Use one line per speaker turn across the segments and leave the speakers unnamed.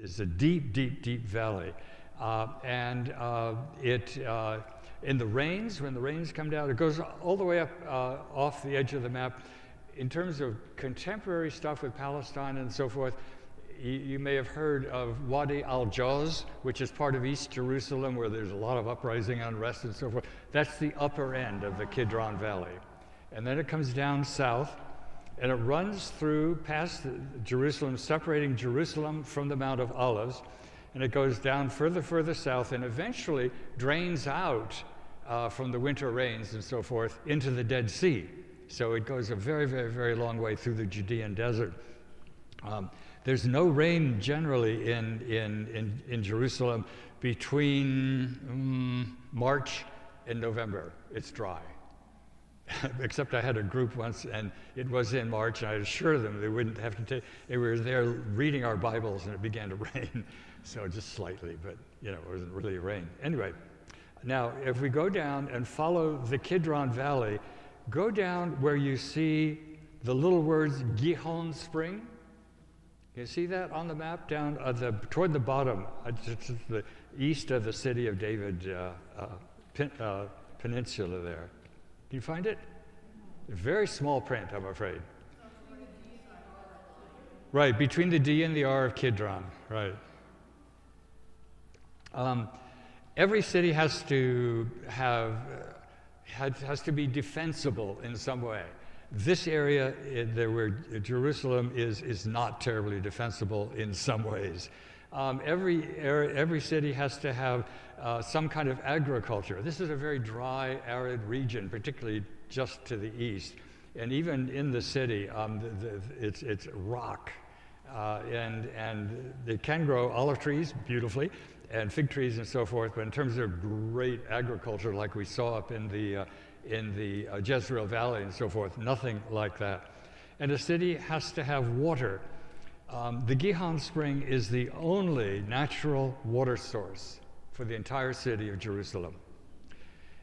It's a deep, deep, deep valley. In the rains, when the rains come down, it goes all the way up off the edge of the map. In terms of contemporary stuff with Palestine and so forth, you may have heard of Wadi al-Jawz, which is part of East Jerusalem, where there's a lot of uprising, unrest, and so forth. That's the upper end of the Kidron Valley. And then it comes down south, and it runs through past Jerusalem, separating Jerusalem from the Mount of Olives, and it goes down further south, and eventually drains out from the winter rains and so forth into the Dead Sea. So it goes a very, very, very long way through the Judean desert. There's no rain generally in Jerusalem between March and November. It's dry. Except I had a group once, and it was in March, and I assured them they wouldn't have to take, they were there reading our Bibles, and it began to rain. So just slightly, but it wasn't really rain. Anyway, now if we go down and follow the Kidron Valley, go down where you see the little words Gihon Spring. You see that on the map down toward the bottom, just the east of the city of David peninsula there. Can you find it? Very small print, I'm afraid. Right, between the D and the R of Kidron, right. Every city has to be defensible in some way. This area where Jerusalem is not terribly defensible in some ways. Every city has to have some kind of agriculture. This is a very dry, arid region, particularly just to the east. And even in the city, it's rock. And it can grow olive trees beautifully, and fig trees and so forth, but in terms of great agriculture like we saw up in the Jezreel Valley and so forth, nothing like that. And a city has to have water. The Gihon Spring is the only natural water source for the entire city of Jerusalem.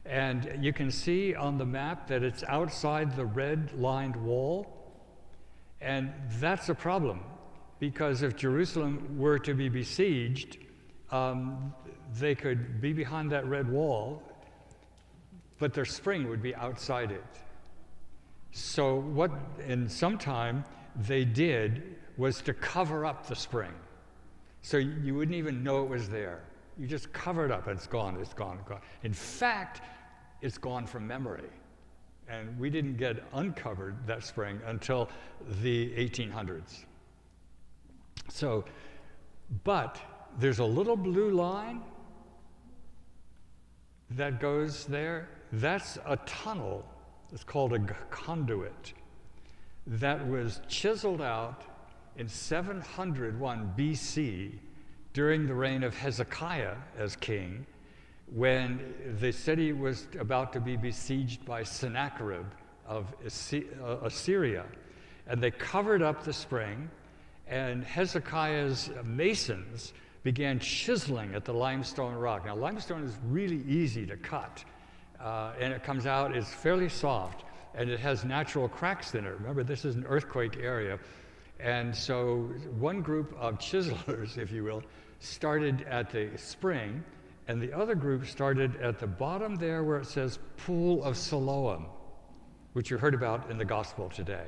And you can see on the map that it's outside the red-lined wall, and that's a problem, because if Jerusalem were to be besieged, they could be behind that red wall, but their spring would be outside it. So what, in some time, they did was to cover up the spring. So you wouldn't even know it was there. You just cover it up, and it's gone, it's gone, gone. In fact, it's gone from memory. And we didn't get uncovered, that spring, until the 1800s. So, but there's a little blue line that goes there. That's a tunnel. It's called a conduit that was chiseled out in 701 BC during the reign of Hezekiah as king, when the city was about to be besieged by Sennacherib of Assyria. And they covered up the spring, and Hezekiah's masons began chiseling at the limestone rock. Now, limestone is really easy to cut, and it comes out, it's fairly soft, and it has natural cracks in it. Remember, this is an earthquake area. And so one group of chiselers, if you will, started at the spring, and the other group started at the bottom there where it says Pool of Siloam, which you heard about in the gospel today.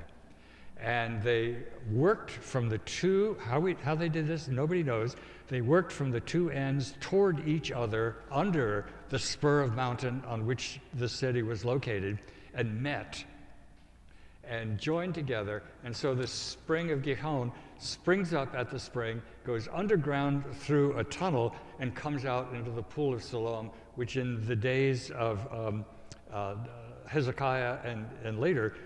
And they worked from the two, how they did this, nobody knows. They worked from the two ends toward each other under the spur of mountain on which the city was located, and met and joined together. And so the spring of Gihon springs up at the spring, goes underground through a tunnel, and comes out into the Pool of Siloam, which in the days of Hezekiah and later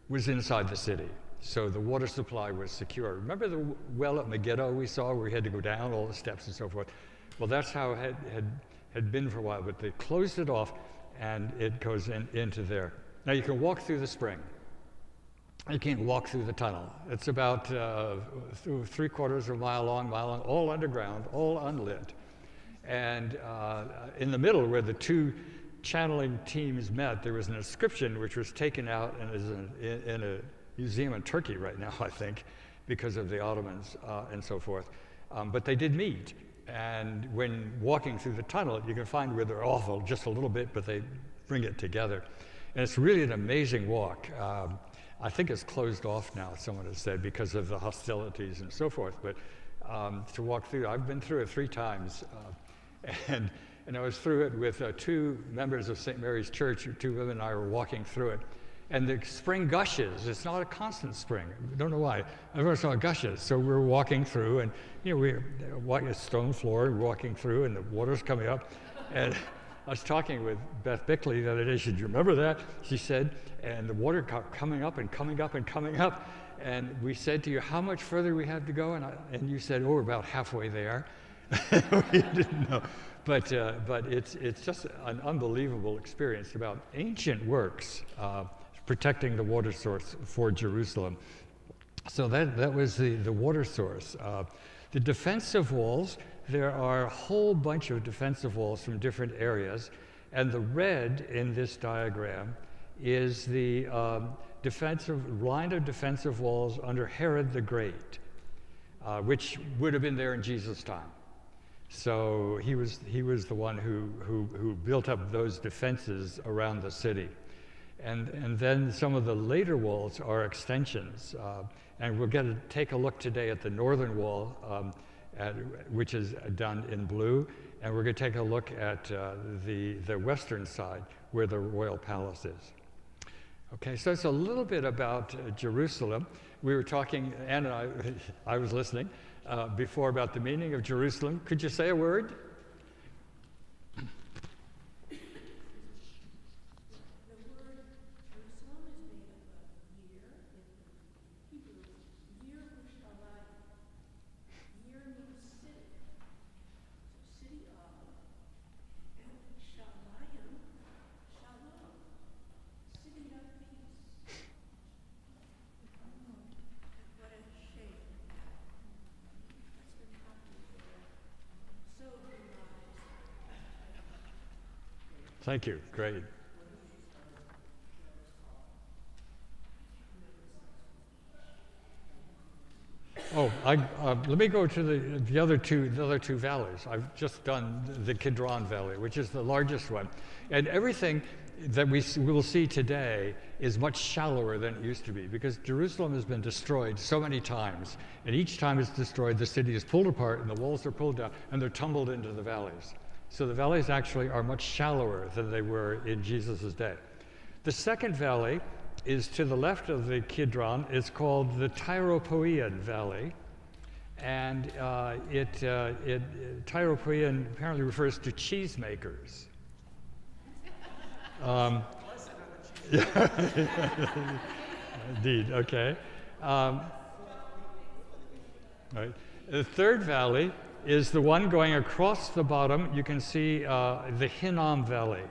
was inside the city. So the water supply was secure. Remember the well at Megiddo we saw where we had to go down all the steps and so forth? Well, that's how it had been for a while, but they closed it off and it goes into there. Now you can walk through the spring. You can't walk through the tunnel. It's about 3/4 of a mile long, all underground, all unlit. And in the middle where the two channeling teams met, there was an inscription which was taken out and is in a museum in Turkey right now, I think, because of the Ottomans and so forth. But they did meet. And when walking through the tunnel, you can find where they're awful just a little bit, but they bring it together. And it's really an amazing walk. I think it's closed off now, someone has said, because of the hostilities and so forth. But to walk through, I've been through it 3 times. And I was through it with 2 members of St. Mary's Church. 2 women and I were walking through it. And the spring gushes. It's not a constant spring. I don't know why. Every once in a while it gushes. So we're walking through, and we're walking a stone floor, walking through, and the water's coming up. And I was talking with Beth Bickley the other day. She said, "Do you remember that?" She said, and the water kept coming up and coming up and coming up. And we said to you, "How much further we have to go?" And you said, "Oh, we're about halfway there." We didn't know. But it's just an unbelievable experience about ancient works protecting the water source for Jerusalem. So that was the water source. The defensive walls, there are a whole bunch of defensive walls from different areas, and the red in this diagram is the line of defensive walls under Herod the Great, which would have been there in Jesus' time. So he was the one who built up those defenses around the city. And then some of the later walls are extensions. And we're going to take a look today at the northern wall, which is done in blue. And we're going to take a look at the western side, where the royal palace is. Okay, so it's a little bit about Jerusalem. We were talking, Anne and I was listening before about the meaning of Jerusalem. Could you say a word? Thank you. Great. Oh, let me go to the other two valleys. I've just done the Kidron Valley, which is the largest one, and everything that we will see today is much shallower than it used to be, because Jerusalem has been destroyed so many times, and each time it's destroyed, the city is pulled apart, and the walls are pulled down, and they're tumbled into the valleys. So the valleys actually are much shallower than they were in Jesus' day. The second valley is to the left of the Kidron. It's called the Tyropoean Valley. And Tyropoean apparently refers to cheesemakers. Indeed, okay. Right. The third valley is the one going across the bottom. You can see the Hinnom Valley.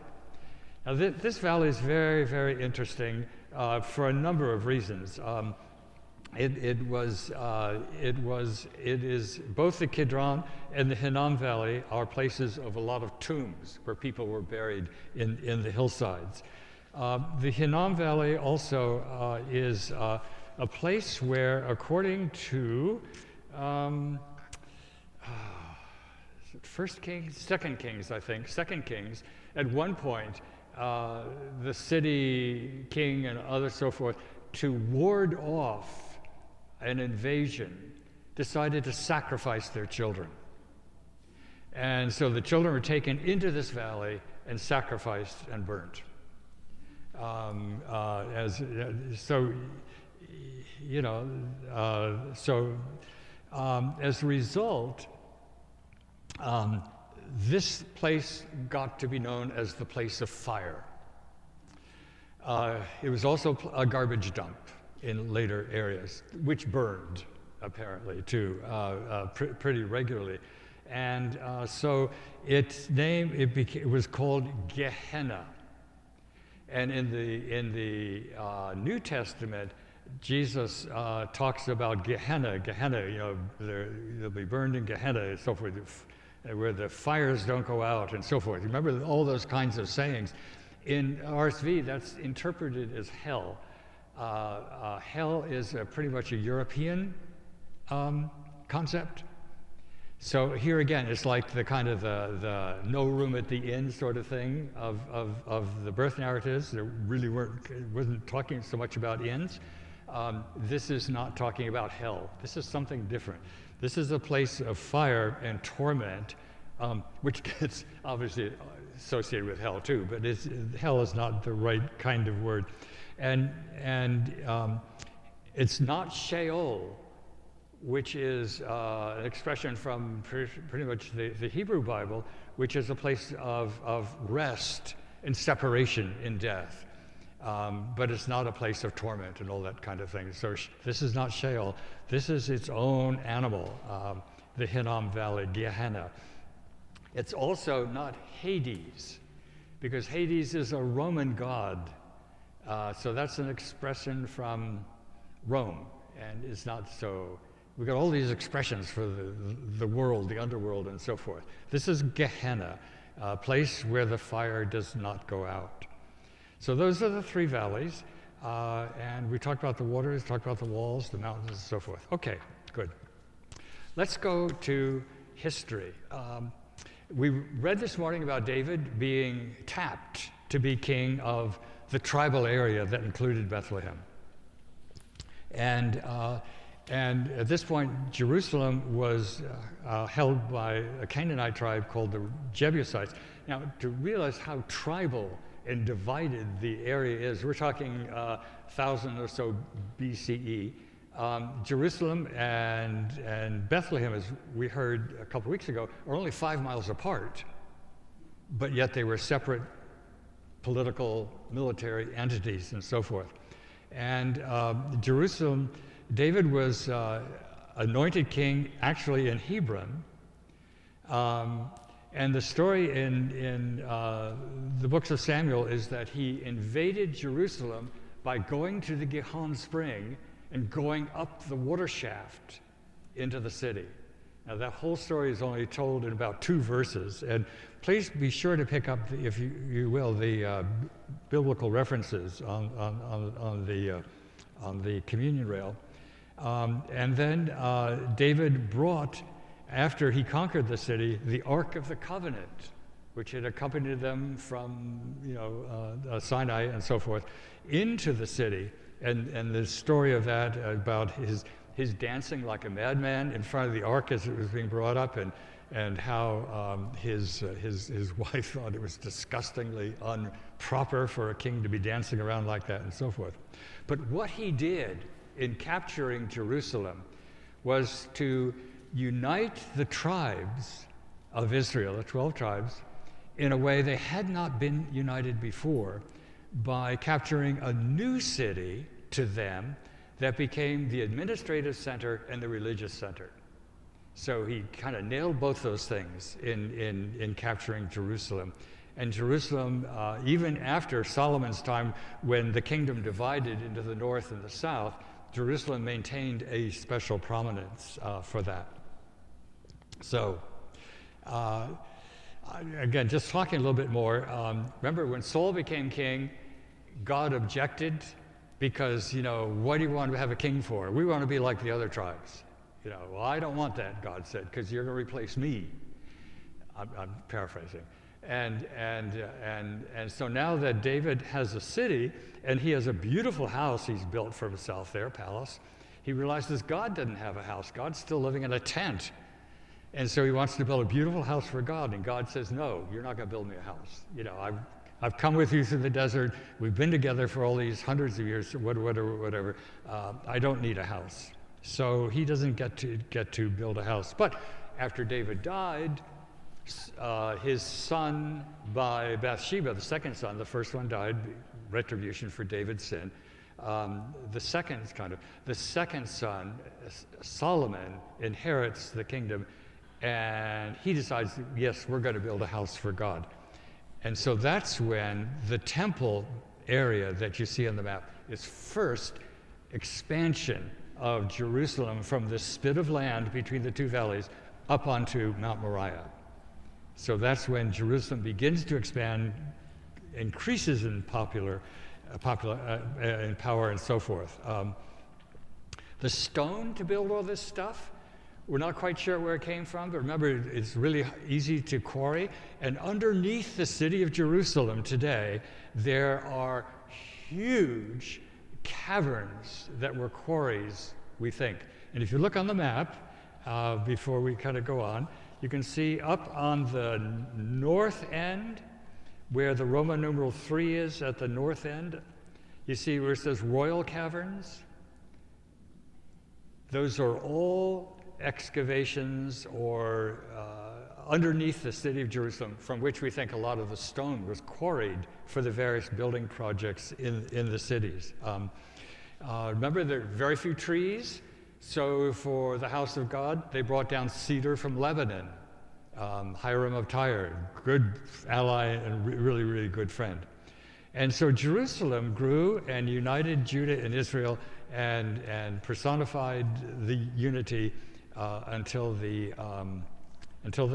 Now this valley is very, very interesting for a number of reasons. It is both the Kidron and the Hinnom Valley are places of a lot of tombs where people were buried in the hillsides. The Hinnom Valley also is a place where, according to First Kings, Second Kings, I think, Second Kings, at one point, the city king and others so forth, to ward off an invasion, decided to sacrifice their children. And so the children were taken into this valley and sacrificed and burnt. As a result, this place got to be known as the place of fire. It was also a garbage dump in later areas, which burned, apparently, too, pretty regularly. And so its name, it was called Gehenna. And in the New Testament, Jesus talks about Gehenna, they'll be burned in Gehenna, and so forth, where the fires don't go out, and so forth. Remember all those kinds of sayings. In RSV, that's interpreted as hell. Hell is pretty much a European concept. So here again, it's like the kind of the no room at the inn sort of thing of the birth narratives. There really wasn't talking so much about inns. This is not talking about hell. This is something different. This is a place of fire and torment, which gets obviously associated with hell too, but hell is not the right kind of word. And it's not Sheol, which is an expression from pretty much the Hebrew Bible, which is a place of rest and separation in death. But it's not a place of torment and all that kind of thing. So this is not Sheol. This is its own animal, the Hinnom Valley, Gehenna. It's also not Hades, because Hades is a Roman god. So that's an expression from Rome, and it's not so. We've got all these expressions for the world, the underworld, and so forth. This is Gehenna, a place where the fire does not go out. So those are the three valleys, and we talked about the waters, talked about the walls, the mountains, and so forth. Okay, good. Let's go to history. We read this morning about David being tapped to be king of the tribal area that included Bethlehem. And at this point, Jerusalem was held by a Canaanite tribe called the Jebusites. Now, to realize how tribal and divided the area is, we're talking 1000 or so BCE. Jerusalem and Bethlehem, as we heard a couple weeks ago, are only 5 miles apart, but yet they were separate political, military entities and so forth. And Jerusalem, David was anointed king actually in Hebron. And the story in the books of Samuel is that he invaded Jerusalem by going to the Gihon Spring and going up the water shaft into the city. Now that whole story is only told in about 2 verses, and please be sure to pick up, if you will, the biblical references on the communion rail. And then David brought, after he conquered the city, the Ark of the Covenant, which had accompanied them from Sinai and so forth, into the city. And the story of that about his dancing like a madman in front of the ark as it was being brought up, and how his wife thought it was disgustingly improper for a king to be dancing around like that and so forth. But what he did in capturing Jerusalem was to unite the tribes of Israel, the 12 tribes, in a way they had not been united before, by capturing a new city to them that became the administrative center and the religious center. So he kind of nailed both those things in capturing Jerusalem. And Jerusalem, even after Solomon's time, when the kingdom divided into the north and the south, Jerusalem maintained a special prominence for that. So, again, just talking a little bit more, remember when Saul became king, God objected because, what do you want to have a king for? We want to be like the other tribes. Well, I don't want that, God said, because you're going to replace me. I'm paraphrasing. And so now that David has a city, and he has a beautiful house he's built for himself there, palace, he realizes God doesn't have a house. God's still living in a tent. And so he wants to build a beautiful house for God, and God says, no, you're not going to build me a house. I've come with you through the desert. We've been together for all these hundreds of years, whatever. I don't need a house. So he doesn't get to build a house. But after David died, his son by Bathsheba, the second son, the first one died, retribution for David's sin. The second son, Solomon, inherits the kingdom, and he decides, yes, we're going to build a house for God. And so that's when the temple area that you see on the map is first expansion of Jerusalem from the spit of land between the 2 valleys up onto Mount Moriah. So that's when Jerusalem begins to expand, increases in in power and so forth. The stone to build all this stuff We're not quite sure where it came from, but remember, it's really easy to quarry. And underneath the city of Jerusalem today, there are huge caverns that were quarries, we think. And if you look on the map, before we kind of go on, you can see up on the north end, where the Roman numeral 3 is at the north end, you see where it says Royal Caverns? Those are all excavations or underneath the city of Jerusalem, from which we think a lot of the stone was quarried for the various building projects in the cities. Remember, there are very few trees, so for the house of God, they brought down cedar from Lebanon. Hiram of Tyre, good ally and really, really good friend. And so Jerusalem grew and united Judah and Israel and personified the unity until the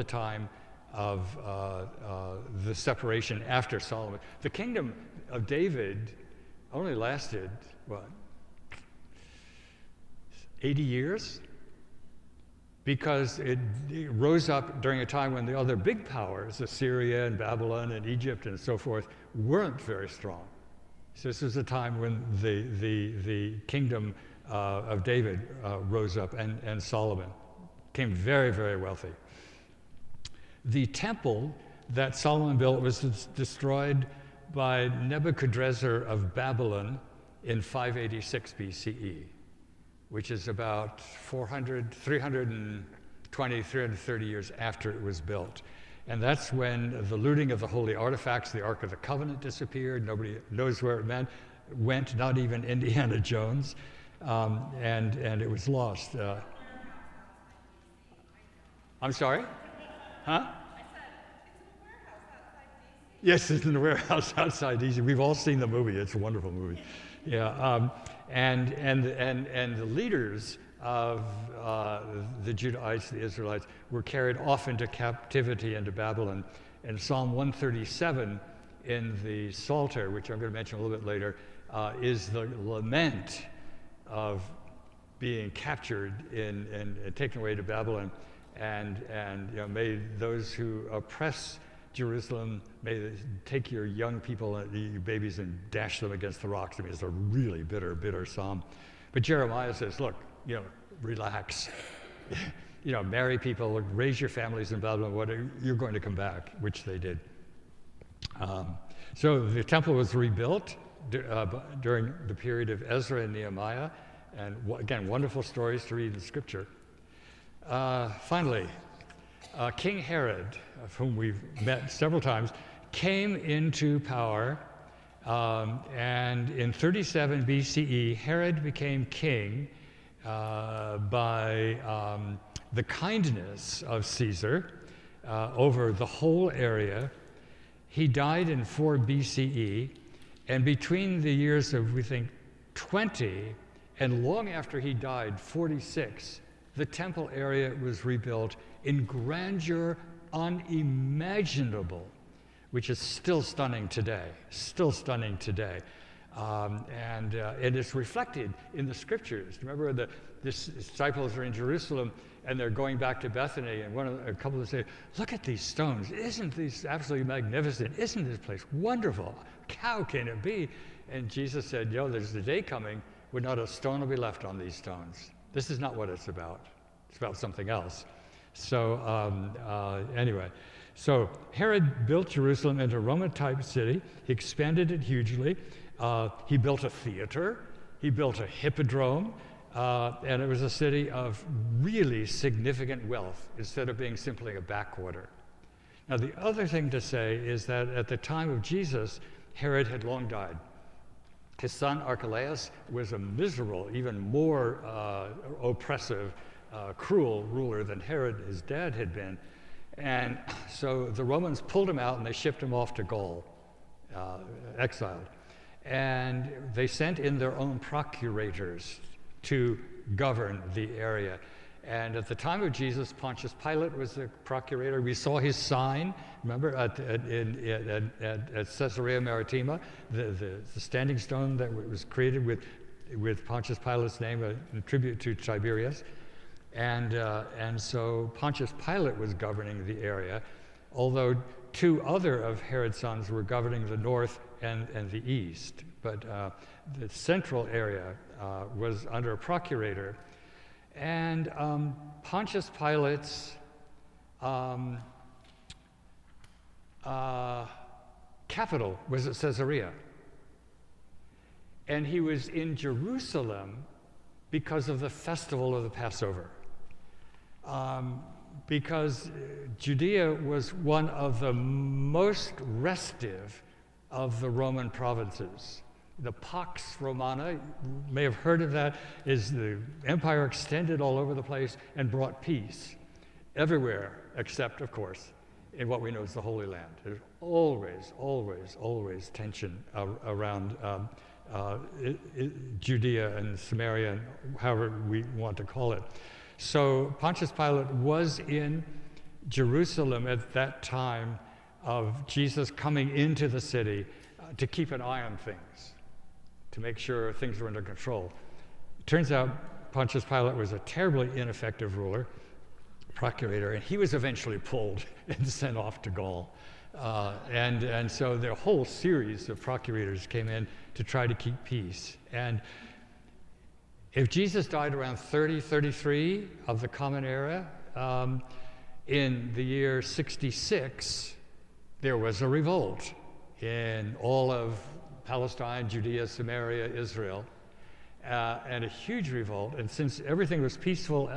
time of the separation after Solomon. The kingdom of David only lasted, what, 80 years? Because it rose up during a time when the other big powers, Assyria and Babylon and Egypt and so forth, weren't very strong. So this was a time when the kingdom of David rose up, and Solomon became very, very wealthy. The temple that Solomon built was destroyed by Nebuchadnezzar of Babylon in 586 BCE, which is about 330 years after it was built. And that's when the looting of the holy artifacts, the Ark of the Covenant, disappeared. Nobody knows where it went, not even Indiana Jones, and it was lost. I'm sorry? Huh? Yes, it's in the warehouse outside DC. We've all seen the movie. It's a wonderful movie. Yeah, and the leaders of the Judahites, the Israelites, were carried off into captivity into Babylon. And Psalm 137 in the Psalter, which I'm going to mention a little bit later, is the lament of being captured and taken away to Babylon. And you know, may those who oppress Jerusalem, may they take your young people, your babies, and dash them against the rocks. I mean, it's a really bitter, bitter psalm. But Jeremiah says, look, you know, relax. You know, marry people, raise your families in Babylon, you're going to come back, which they did. So the temple was rebuilt during the period of Ezra and Nehemiah. And again, wonderful stories to read in Scripture. Finally, King Herod, of whom we've met several times, came into power, and in 37 BCE, Herod became king by the kindness of Caesar over the whole area. He died in 4 BCE, and between the years of, we think, 20 and long after he died, 46, the temple area was rebuilt in grandeur unimaginable, which is still stunning today, and it's reflected in the Scriptures. Remember, the disciples are in Jerusalem, and they're going back to Bethany, and a couple of them say, look at these stones. Isn't these absolutely magnificent? Isn't this place wonderful? How can it be? And Jesus said, there's the day coming when not a stone will be left on these stones. This is not what it's about. It's about something else. So anyway, so Herod built Jerusalem into a Roman-type city. He expanded it hugely. He built a theater. He built a hippodrome. And it was a city of really significant wealth instead of being simply a backwater. Now, the other thing to say is that at the time of Jesus, Herod had long died. His son Archelaus was a miserable, even more oppressive, cruel ruler than Herod, his dad, had been. And so the Romans pulled him out and they shipped him off to Gaul, exiled. And they sent in their own procurators to govern the area. And at the time of Jesus, Pontius Pilate was the procurator. We saw his sign, remember, at Caesarea Maritima, the standing stone that was created with Pontius Pilate's name, a tribute to Tiberius. And so Pontius Pilate was governing the area, although two other of Herod's sons were governing the north and the east. But the central area was under a procurator. And Pontius Pilate's capital was at Caesarea. And he was in Jerusalem because of the festival of the Passover. Because Judea was one of the most restive of the Roman provinces. The Pax Romana, you may have heard of that, is the empire extended all over the place and brought peace everywhere, except, of course, in what we know as the Holy Land. There's always, always, always tension around Judea and Samaria, and however we want to call it. So Pontius Pilate was in Jerusalem at that time of Jesus coming into the city to keep an eye on things, to make sure things were under control. Turns out Pontius Pilate was a terribly ineffective ruler, procurator, and he was eventually pulled and sent off to Gaul. And so the whole series of procurators came in to try to keep peace. And if Jesus died around 33 of the Common Era, in the year 66, there was a revolt in all of Palestine, Judea, Samaria, Israel, and a huge revolt. And since everything was peaceful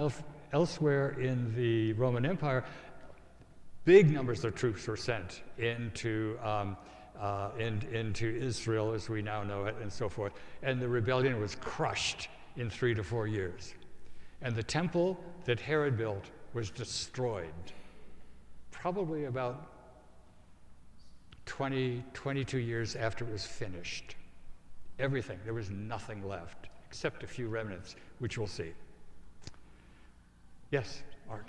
elsewhere in the Roman Empire, big numbers of troops were sent into Israel as we now know it, and so forth. And the rebellion was crushed in 3 to 4 years. And the temple that Herod built was destroyed, probably about 22 years after it was finished. Everything, there was nothing left, except a few remnants, which we'll see. Yes, Art.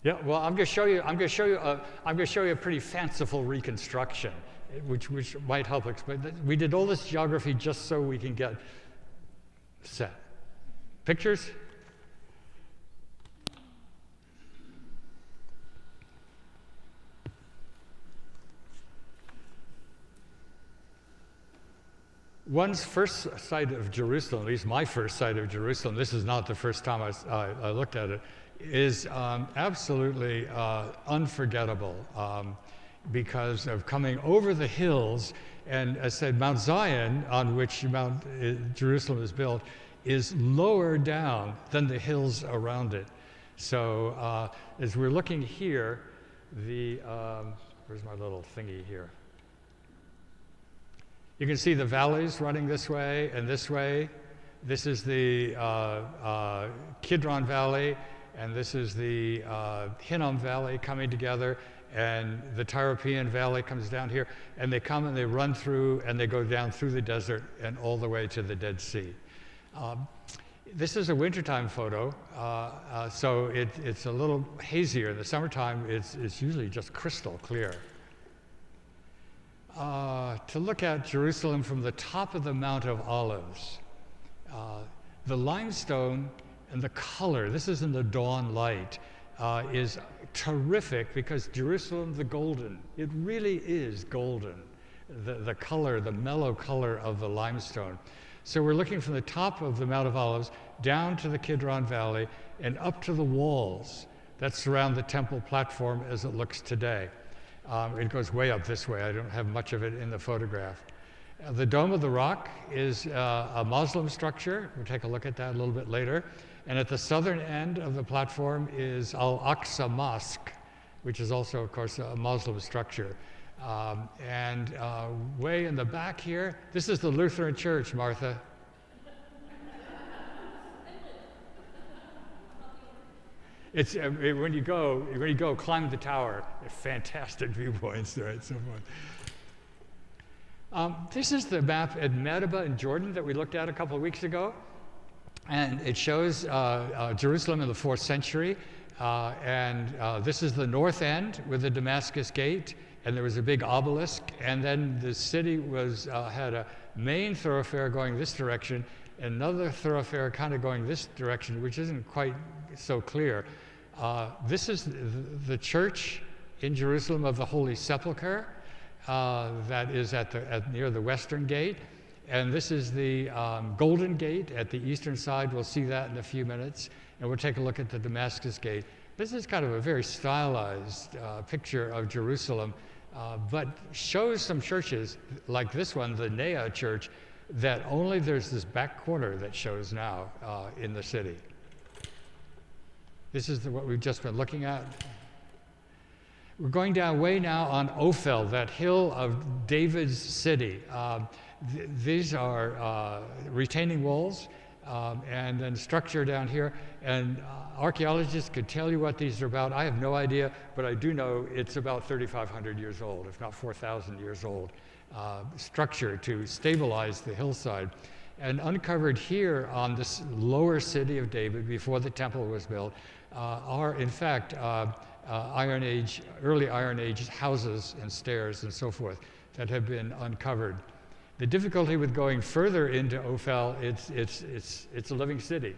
Yeah, well, I'm going to show you a pretty fanciful reconstruction, which might help explain. We did all this geography just so we can get set. Pictures? One's first sight of Jerusalem, at least my first sight of Jerusalem, this is not the first time I looked at it, is absolutely unforgettable because of coming over the hills. And as I said, Mount Zion, on which Jerusalem is built, is lower down than the hills around it. So as we're looking here, where's my little thingy here? You can see the valleys running this way and this way. This is the Kidron Valley, and this is the Hinnom Valley coming together, and the Tyropoeon Valley comes down here, and they come and they run through, and they go down through the desert and all the way to the Dead Sea. This is a wintertime photo, so it's a little hazier. In the summertime, it's usually just crystal clear. To look at Jerusalem from the top of the Mount of Olives, the limestone and the color, this is in the dawn light, is terrific because Jerusalem, the golden, it really is golden. The color, the mellow color of the limestone. So we're looking from the top of the Mount of Olives down to the Kidron Valley and up to the walls that surround the temple platform as it looks today. It goes way up this way. I don't have much of it in the photograph. The Dome of the Rock is a Muslim structure. We'll take a look at that a little bit later. And at the southern end of the platform is Al-Aqsa Mosque, which is also, of course, a Muslim structure. And way in the back here, this is the Lutheran Church, Martha. It's when you go climb the tower, fantastic viewpoints there and so forth. This is the map at Medeba in Jordan that we looked at a couple of weeks ago, and it shows Jerusalem in the 4th century. This is the north end with the Damascus Gate, and there was a big obelisk, and then the city had a main thoroughfare going this direction, another thoroughfare kind of going this direction, which isn't quite so clear. This is the church in Jerusalem of the Holy Sepulchre that is near the western gate. And this is the Golden Gate at the eastern side. We'll see that in a few minutes. And we'll take a look at the Damascus Gate. This is kind of a very stylized picture of Jerusalem, but shows some churches like this one, the Nea Church, that only there's this back corner that shows now in the city. This is what we've just been looking at. We're going down way now on Ophel, that hill of David's city. These are retaining walls and then structure down here. And archaeologists could tell you what these are about. I have no idea, but I do know it's about 3,500 years old, if not 4,000 years old. Structure to stabilize the hillside. And uncovered here on this lower city of David before the temple was built are in fact Iron Age, early Iron Age houses and stairs and so forth that have been uncovered. The difficulty with going further into Ophel, it's a living city.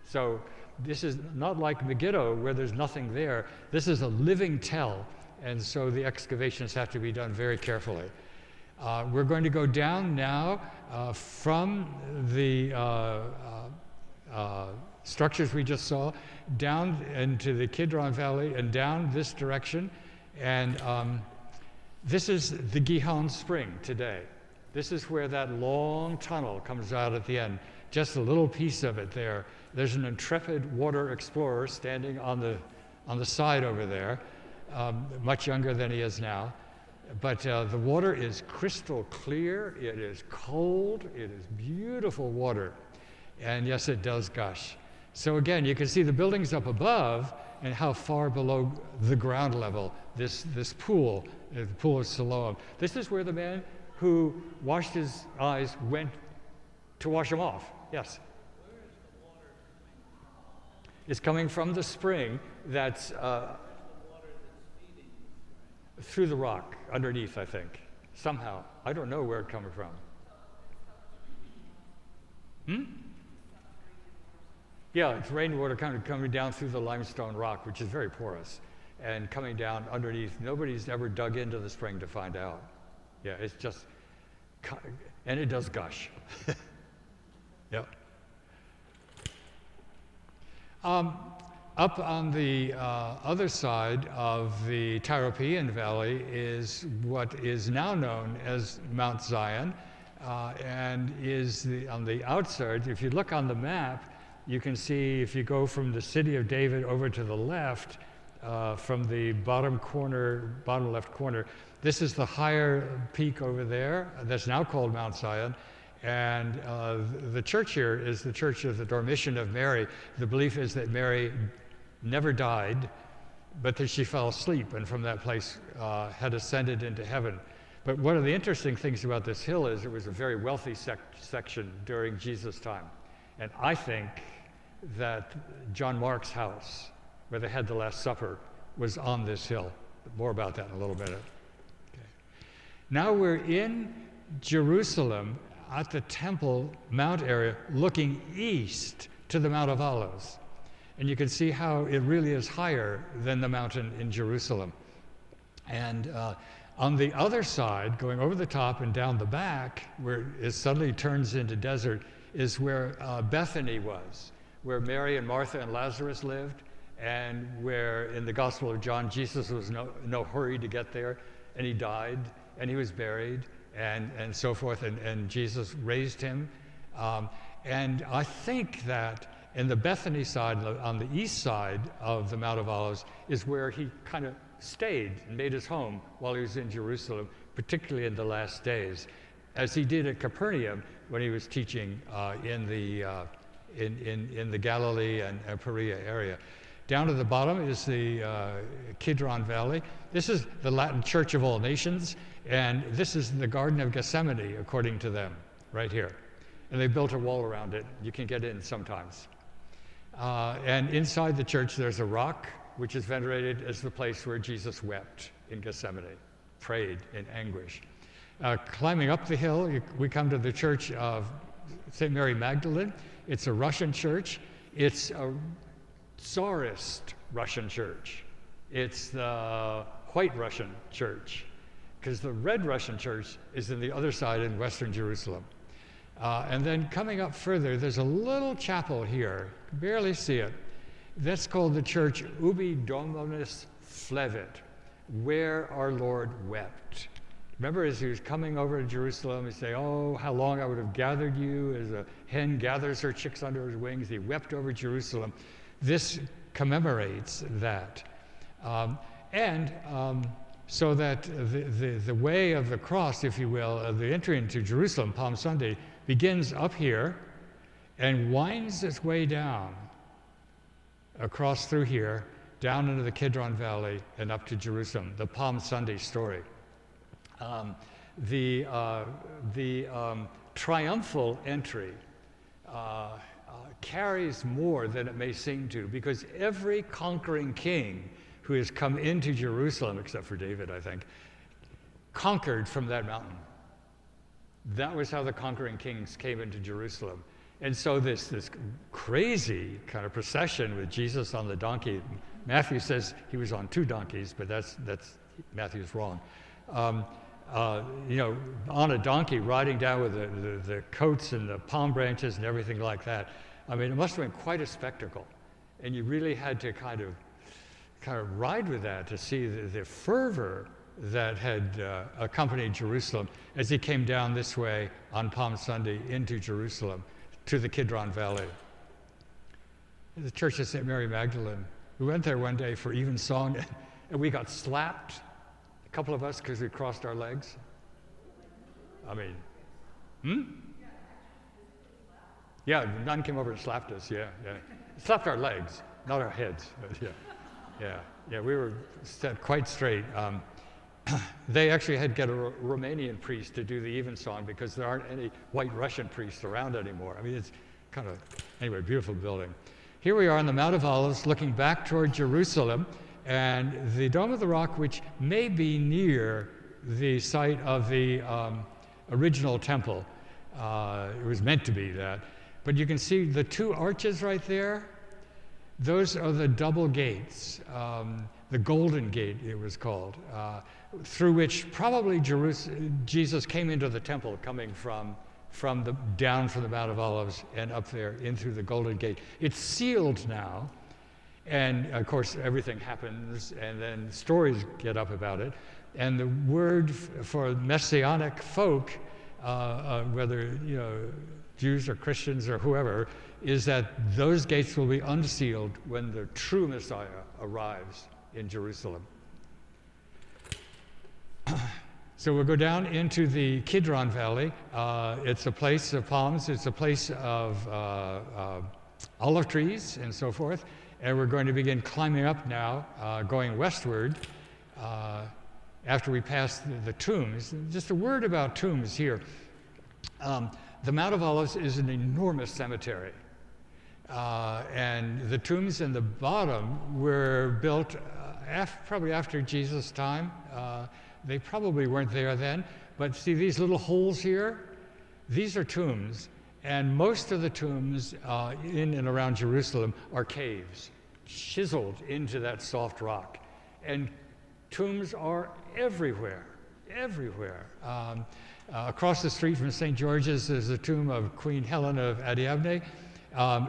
So this is not like Megiddo where there's nothing there. This is a living tell, and so the excavations have to be done very carefully. We're going to go down now from the structures we just saw, down into the Kidron Valley and down this direction. And this is the Gihon Spring today. This is where that long tunnel comes out at the end. Just a little piece of it there. There's an intrepid water explorer standing on the side over there, much younger than he is now. But the water is crystal clear, it is cold, it is beautiful water. And yes, it does gush. So again, you can see the buildings up above and how far below the ground level this pool, the pool of Siloam. This is where the man who washed his eyes went to wash them off. Yes?
Where is the water coming from?
It's coming from the spring that's through the rock underneath, I think. Somehow. I don't know where it's coming from. Yeah, it's rainwater coming down through the limestone rock, which is very porous, and coming down underneath. Nobody's ever dug into the spring to find out. Yeah, it's just, and it does gush. Yep. Up on the other side of the Tyropaean Valley is what is now known as Mount Zion, and is on the outside. If you look on the map, you can see if you go from the city of David over to the left, from the bottom left corner, this is the higher peak over there that's now called Mount Zion. And the church here is the Church of the Dormition of Mary. The belief is that Mary never died, but that she fell asleep and from that place had ascended into heaven. But one of the interesting things about this hill is it was a very wealthy section during Jesus' time. And I think that John Mark's house, where they had the Last Supper, was on this hill. More about that in a little bit. Okay. Now we're in Jerusalem at the Temple Mount area, looking east to the Mount of Olives. And you can see how it really is higher than the mountain in Jerusalem. And on the other side, going over the top and down the back, where it suddenly turns into desert, is where Bethany was, where Mary and Martha and Lazarus lived, and where in the Gospel of John, Jesus was no hurry to get there, and he died, and he was buried, and so forth, and Jesus raised him. And I think that in the Bethany side, on the east side of the Mount of Olives, is where he kind of stayed and made his home while he was in Jerusalem, particularly in the last days, as he did at Capernaum when he was teaching in the Galilee and Perea area. Down at the bottom is the Kidron Valley. This is the Latin Church of All Nations, and this is the Garden of Gethsemane, according to them, right here. And they built a wall around it. You can get in sometimes. And inside the church, there's a rock, which is venerated as the place where Jesus wept in Gethsemane, prayed in anguish. Climbing up the hill, we come to the Church of St. Mary Magdalene. It's a Russian church. It's a Tsarist Russian church. It's the white Russian church, because the red Russian church is in the other side in Western Jerusalem. And then coming up further, there's a little chapel here, barely see it. That's called the church Ubi Dominus Flevit, where our Lord wept. Remember, as he was coming over to Jerusalem, he said, "Oh, how long I would have gathered you as a hen gathers her chicks under her wings." He wept over Jerusalem. This commemorates that. So that the way of the cross, if you will, the entry into Jerusalem, Palm Sunday, begins up here and winds its way down across through here, down into the Kidron Valley and up to Jerusalem, the Palm Sunday story. The triumphal entry carries more than it may seem to, because every conquering king who has come into Jerusalem, except for David, I think, conquered from that mountain. That was how the conquering kings came into Jerusalem. And so this crazy kind of procession with Jesus on the donkey. Matthew says he was on 2 donkeys, but that's Matthew's wrong. On a donkey, riding down with the coats and the palm branches and everything like that. I mean, it must have been quite a spectacle. And you really had to kind of ride with that to see the fervor that had accompanied Jerusalem as he came down this way on Palm Sunday into Jerusalem to the Kidron Valley. The Church of St. Mary Magdalene. We went there one day for evensong, and we got slapped, a couple of us, because we crossed our legs. I mean, Yeah, the nun came over and slapped us, yeah. Slapped our legs, not our heads, but yeah, we were set quite straight. They actually had to get a Romanian priest to do the evensong because there aren't any white Russian priests around anymore. I mean, it's kind of, anyway, beautiful building. Here we are on the Mount of Olives looking back toward Jerusalem, and the Dome of the Rock, which may be near the site of the original temple. It was meant to be that. But you can see the 2 arches right there. Those are the double gates, the Golden Gate it was called, through which probably Jesus came into the temple, coming down from the Mount of Olives and up there in through the Golden Gate. It's sealed now, and of course everything happens, and then stories get up about it. And the word for Messianic folk, whether Jews or Christians or whoever, is that those gates will be unsealed when the true Messiah arrives in Jerusalem. So we'll go down into the Kidron Valley. It's a place of palms. It's a place of olive trees and so forth. And we're going to begin climbing up now, going westward after we pass the tombs. Just a word about tombs here. The Mount of Olives is an enormous cemetery. And the tombs in the bottom were built probably after Jesus' time. They probably weren't there then. But see these little holes here? These are tombs. And most of the tombs in and around Jerusalem are caves, chiseled into that soft rock. And tombs are everywhere, everywhere. Across the street from St. George's is the tomb of Queen Helena of Adiabne.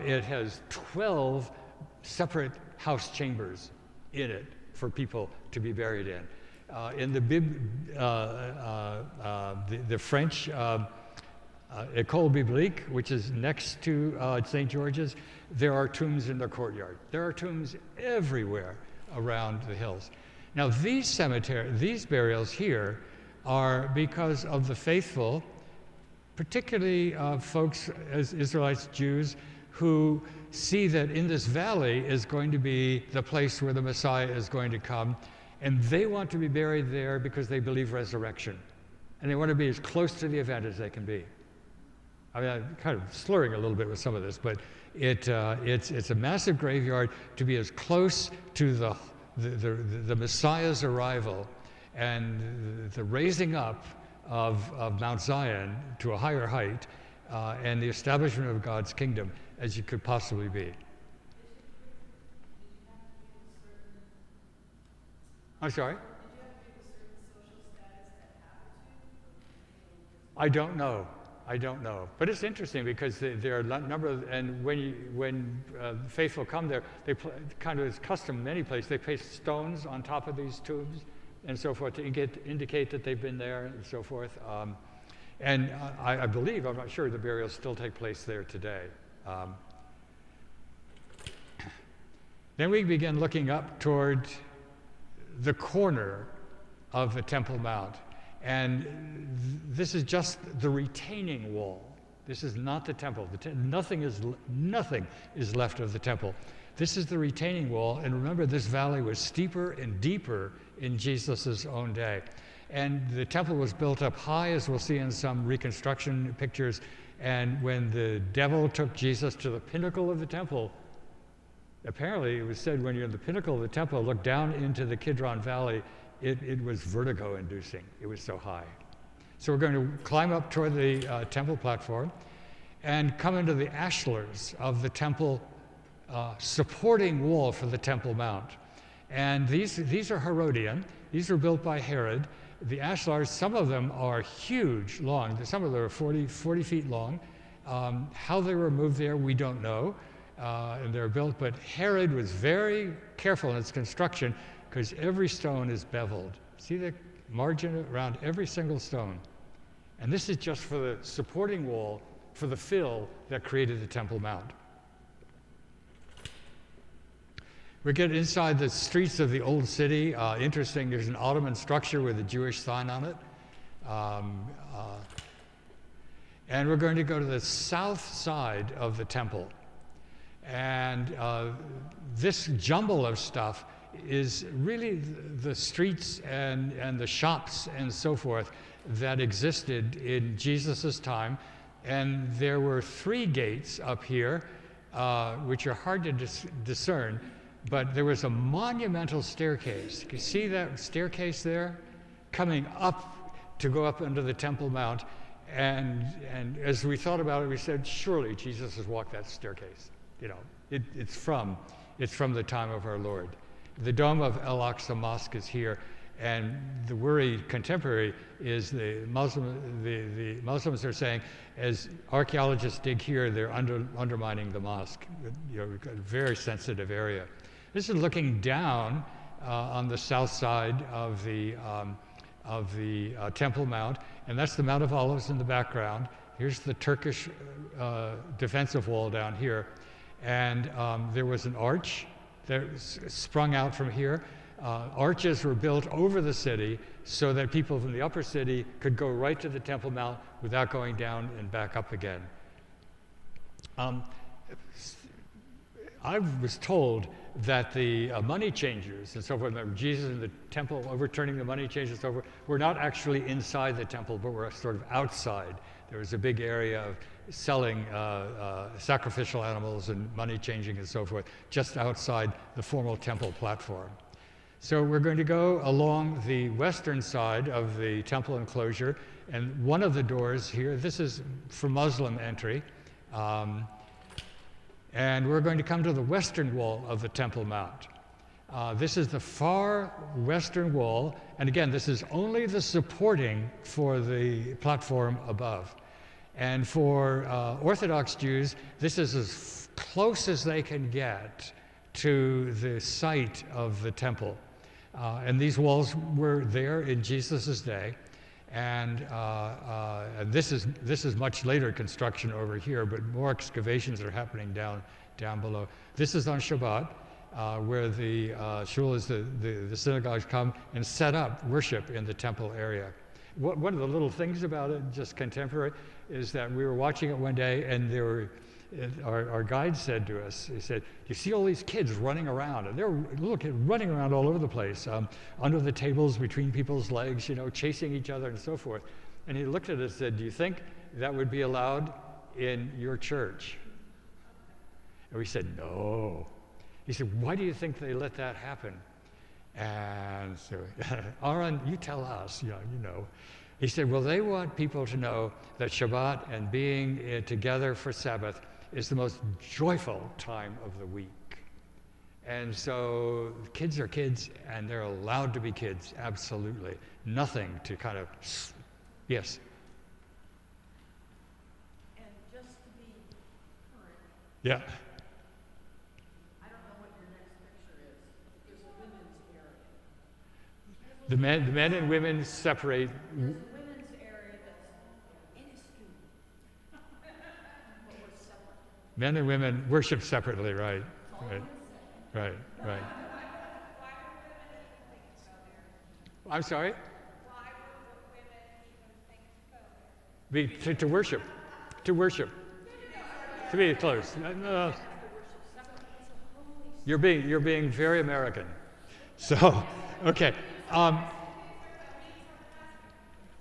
It has 12 separate house chambers in it for people to be buried in. In the French École Biblique, which is next to St. George's, there are tombs in the courtyard. There are tombs everywhere around the hills. Now these burials here are because of the faithful, particularly folks as Israelites, Jews, who see that in this valley is going to be the place where the Messiah is going to come, and they want to be buried there because they believe resurrection, and they want to be as close to the event as they can be. I mean, I'm kind of slurring a little bit with some of this, but it's a massive graveyard to be as close to the Messiah's arrival and the raising up of Mount Zion to a higher height and the establishment of God's kingdom as you could possibly be. I'm sorry? I don't know. But it's interesting because there are a number of, and when faithful come there, they kind of, it's custom in many places, they place stones on top of these tubes and so forth to indicate that they've been there and so forth. And I believe, I'm not sure, the burials still take place there today. Then we begin looking up toward the corner of the Temple Mount. And this is just the retaining wall. This is not the temple. Nothing is left of the temple. This is the retaining wall. And remember, this valley was steeper and deeper in Jesus' own day. And the temple was built up high, as we'll see in some reconstruction pictures. And when the devil took Jesus to the pinnacle of the temple, apparently it was said when you're in the pinnacle of the temple, look down into the Kidron Valley, it was vertigo-inducing. It was so high. So we're going to climb up toward the temple platform and come into the ashlars of the temple supporting wall for the Temple Mount. And these are Herodian. These were built by Herod. The ashlars, some of them are huge, long. Some of them are 40 feet long. How they were moved there, we don't know. And they're built, but Herod was very careful in its construction because every stone is beveled. See the margin around every single stone. And this is just for the supporting wall, for the fill that created the Temple Mount. We get inside the streets of the old city. Interesting, there's an Ottoman structure with a Jewish sign on it. And we're going to go to the south side of the temple. And this jumble of stuff is really the streets and the shops and so forth that existed in Jesus' time. And there were 3 gates up here, which are hard to discern, but there was a monumental staircase. You see that staircase there? Coming up to go up into the Temple Mount. And as we thought about it, we said, surely Jesus has walked that staircase. You know, it's from the time of our Lord. The Dome of Al-Aqsa Mosque is here, and the worry contemporary is the Muslims are saying, as archaeologists dig here, they're undermining the mosque. You know, we've got a very sensitive area. This is looking down on the south side of the Temple Mount, and that's the Mount of Olives in the background. Here's the Turkish defensive wall down here. And there was an arch that sprung out from here. Arches were built over the city so that people from the upper city could go right to the Temple Mount without going down and back up again. I was told that the money changers and so forth, Jesus in the temple overturning the money changers and so forth, were not actually inside the temple, but were sort of outside. There was a big area of selling sacrificial animals and money changing and so forth, just outside the formal temple platform. So we're going to go along the western side of the temple enclosure, and one of the doors here, this is for Muslim entry, and we're going to come to the western wall of the Temple Mount. This is the far western wall, and again, this is only the supporting for the platform above. And for Orthodox Jews, this is as close as they can get to the site of the temple. And these walls were there in Jesus' day. And this is much later construction over here, but more excavations are happening down below. This is on Shabbat, where the shulas, the synagogues come and set up worship in the temple area. One of the little things about it, just contemporary, is that we were watching it one day, and our guide said to us, he said, "You see all these kids running around, and they're little kids running around all over the place, under the tables, between people's legs, you know, chasing each other and so forth." And he looked at us and said, "Do you think that would be allowed in your church?" And we said, "No." He said, "Why do you think they let that happen?" And so, Aaron, you tell us, you know. He said, well, they want people to know that Shabbat and being together for Sabbath is the most joyful time of the week. And so kids are kids, and they're allowed to be kids, absolutely. Nothing to kind of, yes?
And just to be current,
Yeah.
I don't know what your next picture is. There's a women's area.
The men and women separate.
There's a women's area that's minuscule. But we're separate.
Men and women worship separately, right? Right. Right, right. I'm sorry?
Why would women even think to go there?
To worship. To worship. To be close. No. You're being very American. So, okay.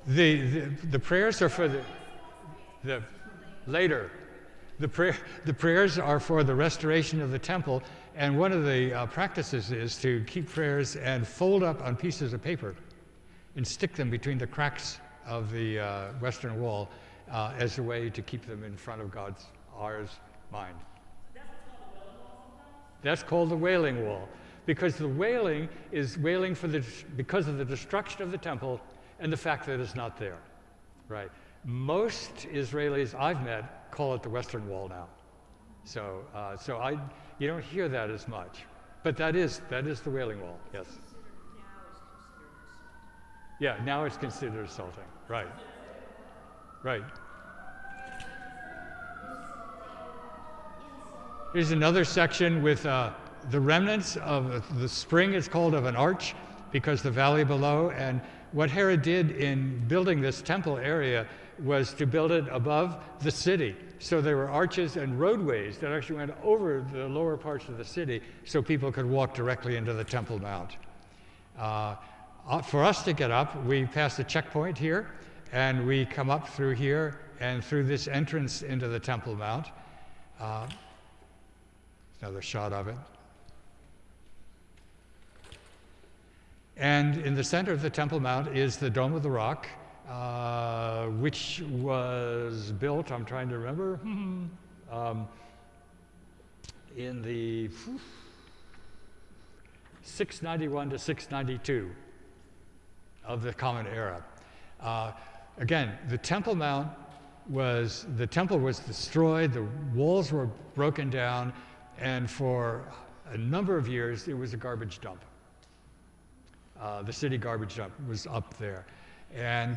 The prayers are for the later. The prayers are for the restoration of the temple, and one of the practices is to keep prayers and fold up on pieces of paper and stick them between the cracks of the western wall as a way to keep them in front of ours, mind. That's called the Wailing Wall, because the wailing is wailing because of the destruction of the temple and the fact that it's not there, right? Most Israelis I've met call it the Western Wall now. So you don't hear that as much, but that is the Wailing Wall. Yes. Yeah, now it's considered assaulting. Right. Right. Here's another section with the remnants of the spring. It's called of an arch because the valley below. And what Herod did in building this temple area was to build it above the city. So there were arches and roadways that actually went over the lower parts of the city so people could walk directly into the Temple Mount. For us to get up, we pass a checkpoint here, and we come up through here and through this entrance into the Temple Mount. Another shot of it. And in the center of the Temple Mount is the Dome of the Rock, which was built, I'm trying to remember, in the 691 to 692 of the Common Era. Again, the Temple Mount the temple was destroyed, the walls were broken down, and for a number of years it was a garbage dump. The city garbage dump was up there. And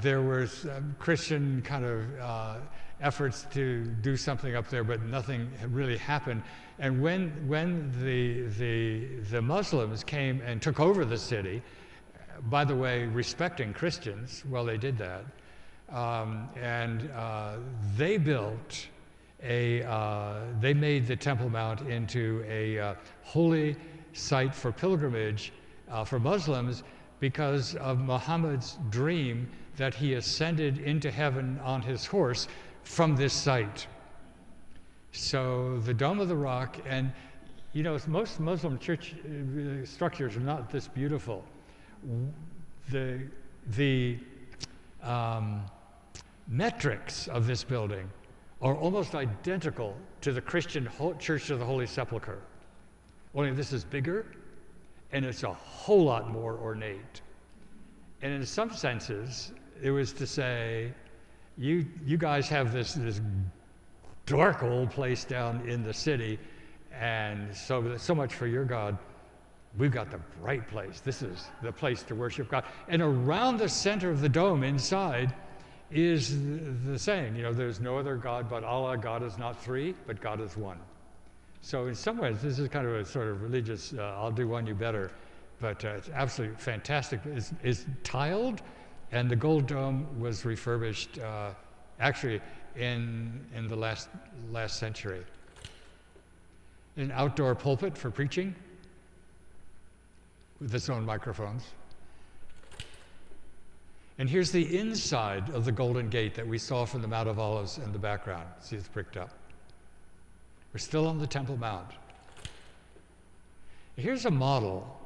there was Christian kind of efforts to do something up there, but nothing really happened. And when the Muslims came and took over the city, by the way, respecting Christians while they did that, they built they made the Temple Mount into a holy site for pilgrimage for Muslims, because of Muhammad's dream that he ascended into heaven on his horse from this site. So the Dome of the Rock, and you know, most Muslim church structures are not this beautiful. The metrics of this building are almost identical to the Christian Church of the Holy Sepulchre, only this is bigger, and it's a whole lot more ornate. And in some senses, it was to say, you guys have this dark old place down in the city, and so much for your God. We've got the bright place. This is the place to worship God. And around the center of the dome inside is the saying, you know, there's no other God but Allah. God is not three, but God is one. So in some ways, this is kind of a sort of religious, I'll do one, you better, but it's absolutely fantastic. It's tiled, and the gold dome was refurbished actually in the last century. An outdoor pulpit for preaching with its own microphones. And here's the inside of the Golden Gate that we saw from the Mount of Olives in the background. See, it's bricked up. We're still on the Temple Mount. Here's a model.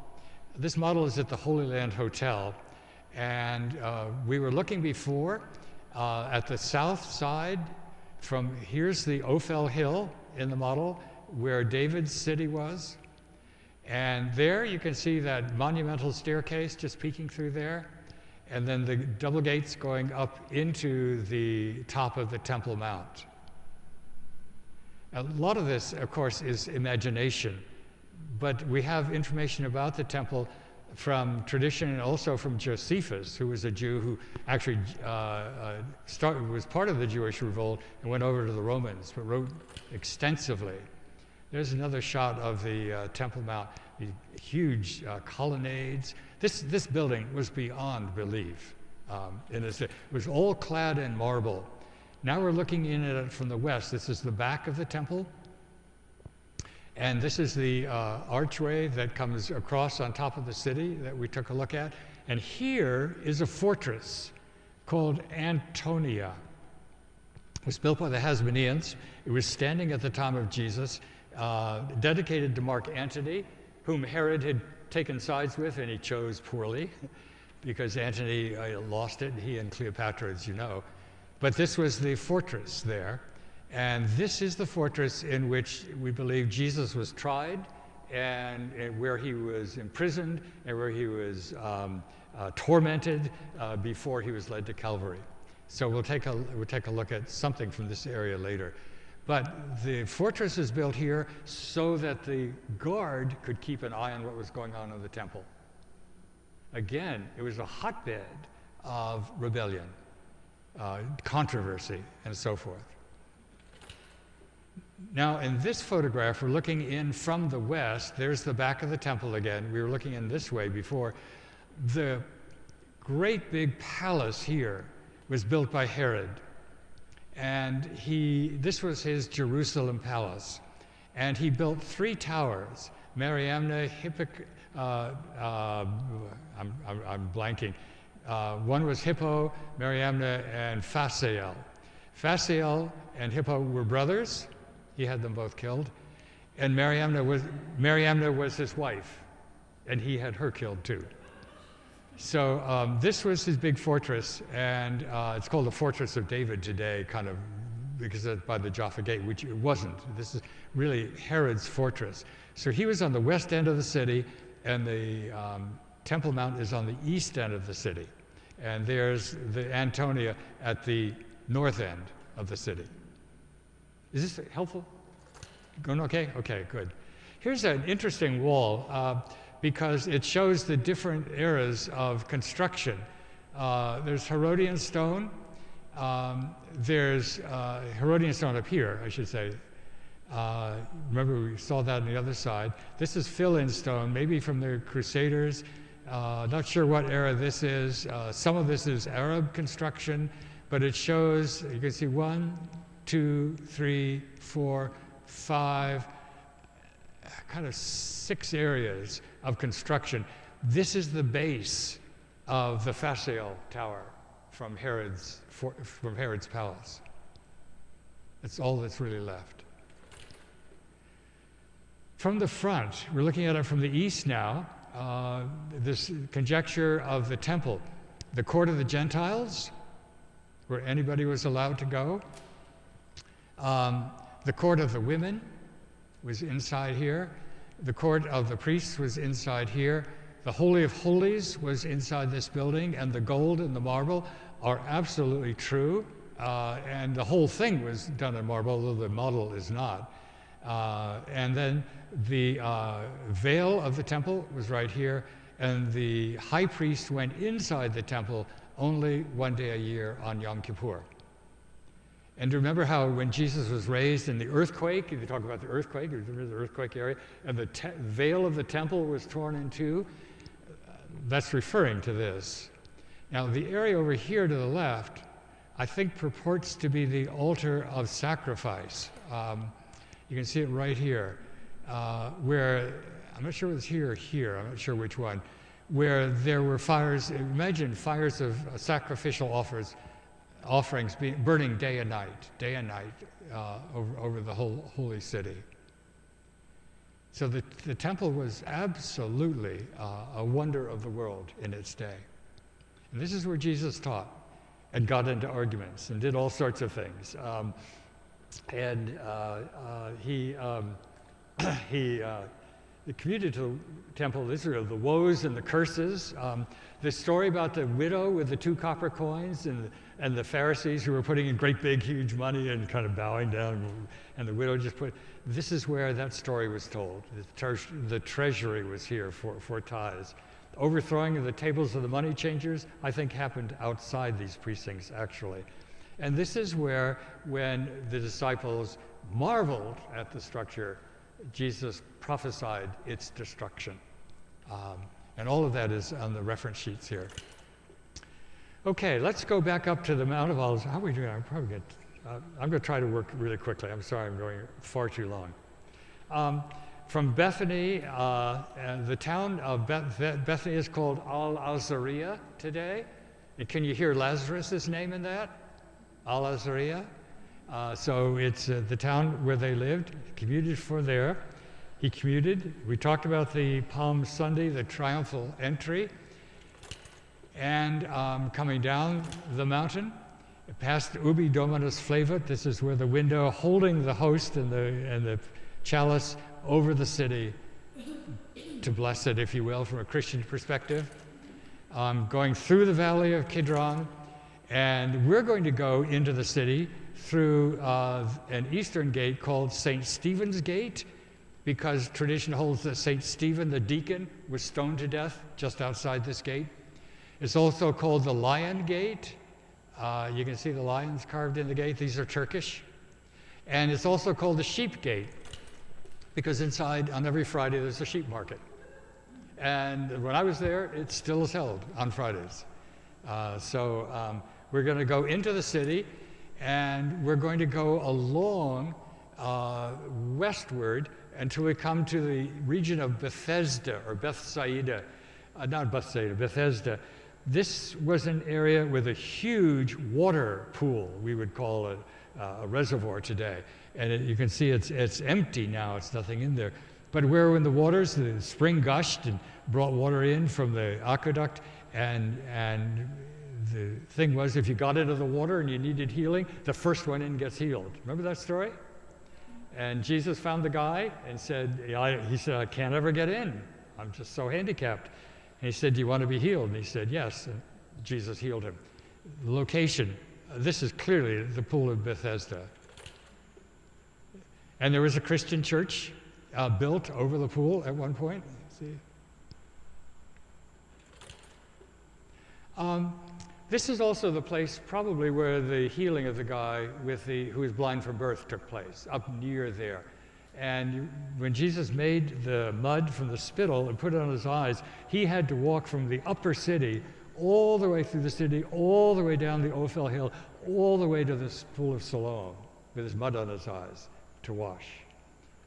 This model is at the Holy Land Hotel, And we were looking before at the south side. From here's the Ophel Hill in the model where David's city was. And there you can see that monumental staircase just peeking through there. And then the double gates going up into the top of the Temple Mount. A lot of this, of course, is imagination. But we have information about the temple from tradition and also from Josephus, who was a Jew who actually was part of the Jewish revolt and went over to the Romans, but wrote extensively. There's another shot of the Temple Mount, the huge colonnades. This building was beyond belief. It was all clad in marble. Now we're looking in at it from the west. This is the back of the temple. And this is the archway that comes across on top of the city that we took a look at. And here is a fortress called Antonia. It was built by the Hasmoneans. It was standing at the time of Jesus, dedicated to Mark Antony, whom Herod had taken sides with, and he chose poorly because Antony lost it, he and Cleopatra, as you know. But this was the fortress there. And this is the fortress in which we believe Jesus was tried, and where he was imprisoned, and where he was tormented before he was led to Calvary. So we'll take a look at something from this area later. But the fortress is built here so that the guard could keep an eye on what was going on in the temple. Again, it was a hotbed of rebellion, controversy, and so forth. Now, in this photograph, we're looking in from the west. There's the back of the temple again. We were looking in this way before. The great big palace here was built by Herod. And this was his Jerusalem palace. And he built 3 towers. Mariamna, I'm blanking. One was Hippo, Mariamna, and Phasael. Phasael and Hippo were brothers. He had them both killed. And Mariamna was his wife, and he had her killed too. So this was his big fortress, and it's called the Fortress of David today, kind of, because it's by the Jaffa Gate, which it wasn't. This is really Herod's fortress. So he was on the west end of the city, and the Temple Mount is on the east end of the city. And there's the Antonia at the north end of the city. Is this helpful? Going okay? Okay, good. Here's an interesting wall because it shows the different eras of construction. There's Herodian stone. There's Herodian stone up here, I should say. Remember, we saw that on the other side. This is fill-in stone, maybe from the Crusaders. Not sure what era this is. Some of this is Arab construction, but it shows, you can see 1, 2, 3, 4, 5, kind of 6 areas of construction. This is the base of the Phasael Tower from Herod's palace. That's all that's really left. From the front, we're looking at it from the east now, this conjecture of the temple, the court of the Gentiles, where anybody was allowed to go. The court of the women was inside here. The court of the priests was inside here. The Holy of Holies was inside this building, and the gold and the marble are absolutely true. And the whole thing was done in marble, although the model is not. And then the veil of the temple was right here, and the high priest went inside the temple only one day a year on Yom Kippur. And remember how when Jesus was raised in the earthquake, they talk about the earthquake, remember the earthquake area, and the veil of the temple was torn in two? That's referring to this. Now, the area over here to the left, I think purports to be the altar of sacrifice. You can see it right here, where, I'm not sure if it's here or here, I'm not sure which one, where there were fires, imagine fires of sacrificial offerings burning day and night over the whole holy city. So the temple was absolutely a wonder of the world in its day. And this is where Jesus taught and got into arguments and did all sorts of things. He commuted to the temple of Israel, the woes and the curses. The story about the widow with the 2 copper coins and the Pharisees who were putting in great big huge money and kind of bowing down, and the widow just put, this is where that story was told. The treasury was here for tithes. Overthrowing of the tables of the money changers, I think, happened outside these precincts actually. And this is where, when the disciples marveled at the structure, Jesus prophesied its destruction. And all of that is on the reference sheets here. Okay, let's go back up to the Mount of Olives. How are we doing? I'm going to try to work really quickly. I'm sorry, I'm going far too long. From Bethany, the town of Bethany is called Al-Azariah today. And can you hear Lazarus' name in that? Al-Azariah. So it's the town where they lived. He commuted for there. He commuted. We talked about the Palm Sunday, the triumphal entry. And coming down the mountain, past Ubi Dominus Flavit. This is where the window holding the host and the chalice over the city to bless it, if you will, from a Christian perspective. Going through the valley of Kidron, and we're going to go into the city through an eastern gate called St. Stephen's Gate, because tradition holds that St. Stephen, the deacon, was stoned to death just outside this gate. It's also called the Lion Gate. You can see the lions carved in the gate. These are Turkish. And it's also called the Sheep Gate, because inside, on every Friday, there's a sheep market. And when I was there, it still is held on Fridays. We're going to go into the city, and we're going to go along westward until we come to the region of Bethesda, or Bethsaida. Not Bethsaida, Bethesda. This was an area with a huge water pool, we would call it a reservoir today. And you can see it's empty now, it's nothing in there. But where when the waters, the spring gushed and brought water in from the aqueduct, and the thing was, if you got into the water and you needed healing, the first one in gets healed. Remember that story? And Jesus found the guy and said, I can't ever get in. I'm just so handicapped. And he said, do you want to be healed? And he said, yes. And Jesus healed him. The location, this is clearly the pool of Bethesda. And there was a Christian church built over the pool at one point. See? This is also the place probably where the healing of the guy who was blind from birth took place, up near there. And when Jesus made the mud from the spittle and put it on his eyes, he had to walk from the upper city all the way through the city, all the way down the Ophel Hill, all the way to this pool of Siloam with his mud on his eyes to wash.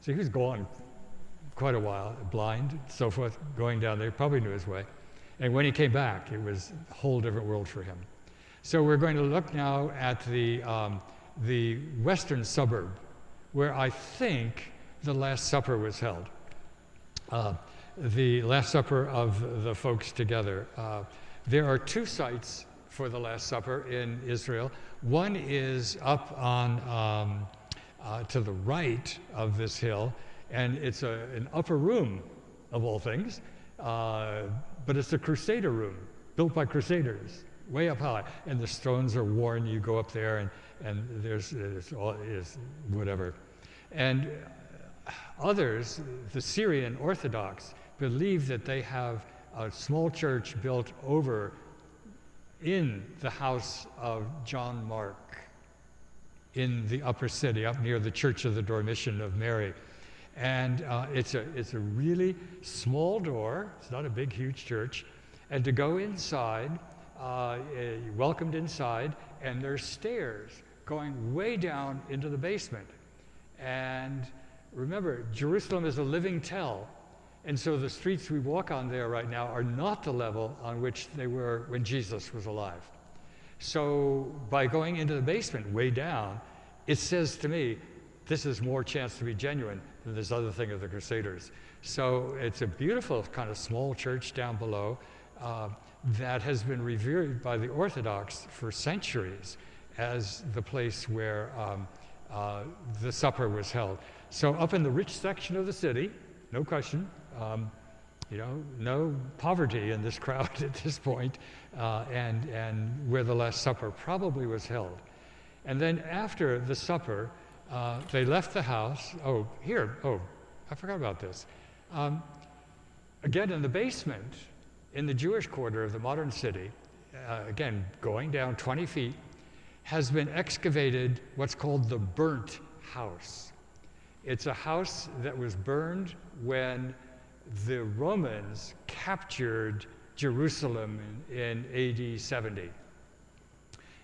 So he was gone quite a while, blind, so forth, going down there, probably knew his way. And when he came back, it was a whole different world for him. So we're going to look now at the western suburb, where I think the Last Supper was held. The Last Supper of the folks together. There are 2 sites for the Last Supper in Israel. One is up on to the right of this hill, and it's an upper room, of all things. But it's a Crusader room, built by Crusaders, way up high. And the stones are worn. You go up there, and there's whatever. And others, the Syrian Orthodox, believe that they have a small church built over in the house of John Mark in the upper city, up near the Church of the Dormition of Mary. And it's a really small door. It's not a big, huge church. And to go inside, you're welcomed inside, and there's stairs going way down into the basement. And remember, Jerusalem is a living tell. And so the streets we walk on there right now are not the level on which they were when Jesus was alive. So by going into the basement way down, it says to me, this is more chance to be genuine than this other thing of the Crusaders. So it's a beautiful kind of small church down below. that has been revered by the Orthodox for centuries as the place where the supper was held. So up in the rich section of the city, no question, no poverty in this crowd at this point, and where the Last Supper probably was held. And then after the supper, they left the house. I forgot about this. Again, in the basement, in the Jewish quarter of the modern city, again, going down 20 feet, has been excavated what's called the burnt house. It's a house that was burned when the Romans captured Jerusalem in AD 70.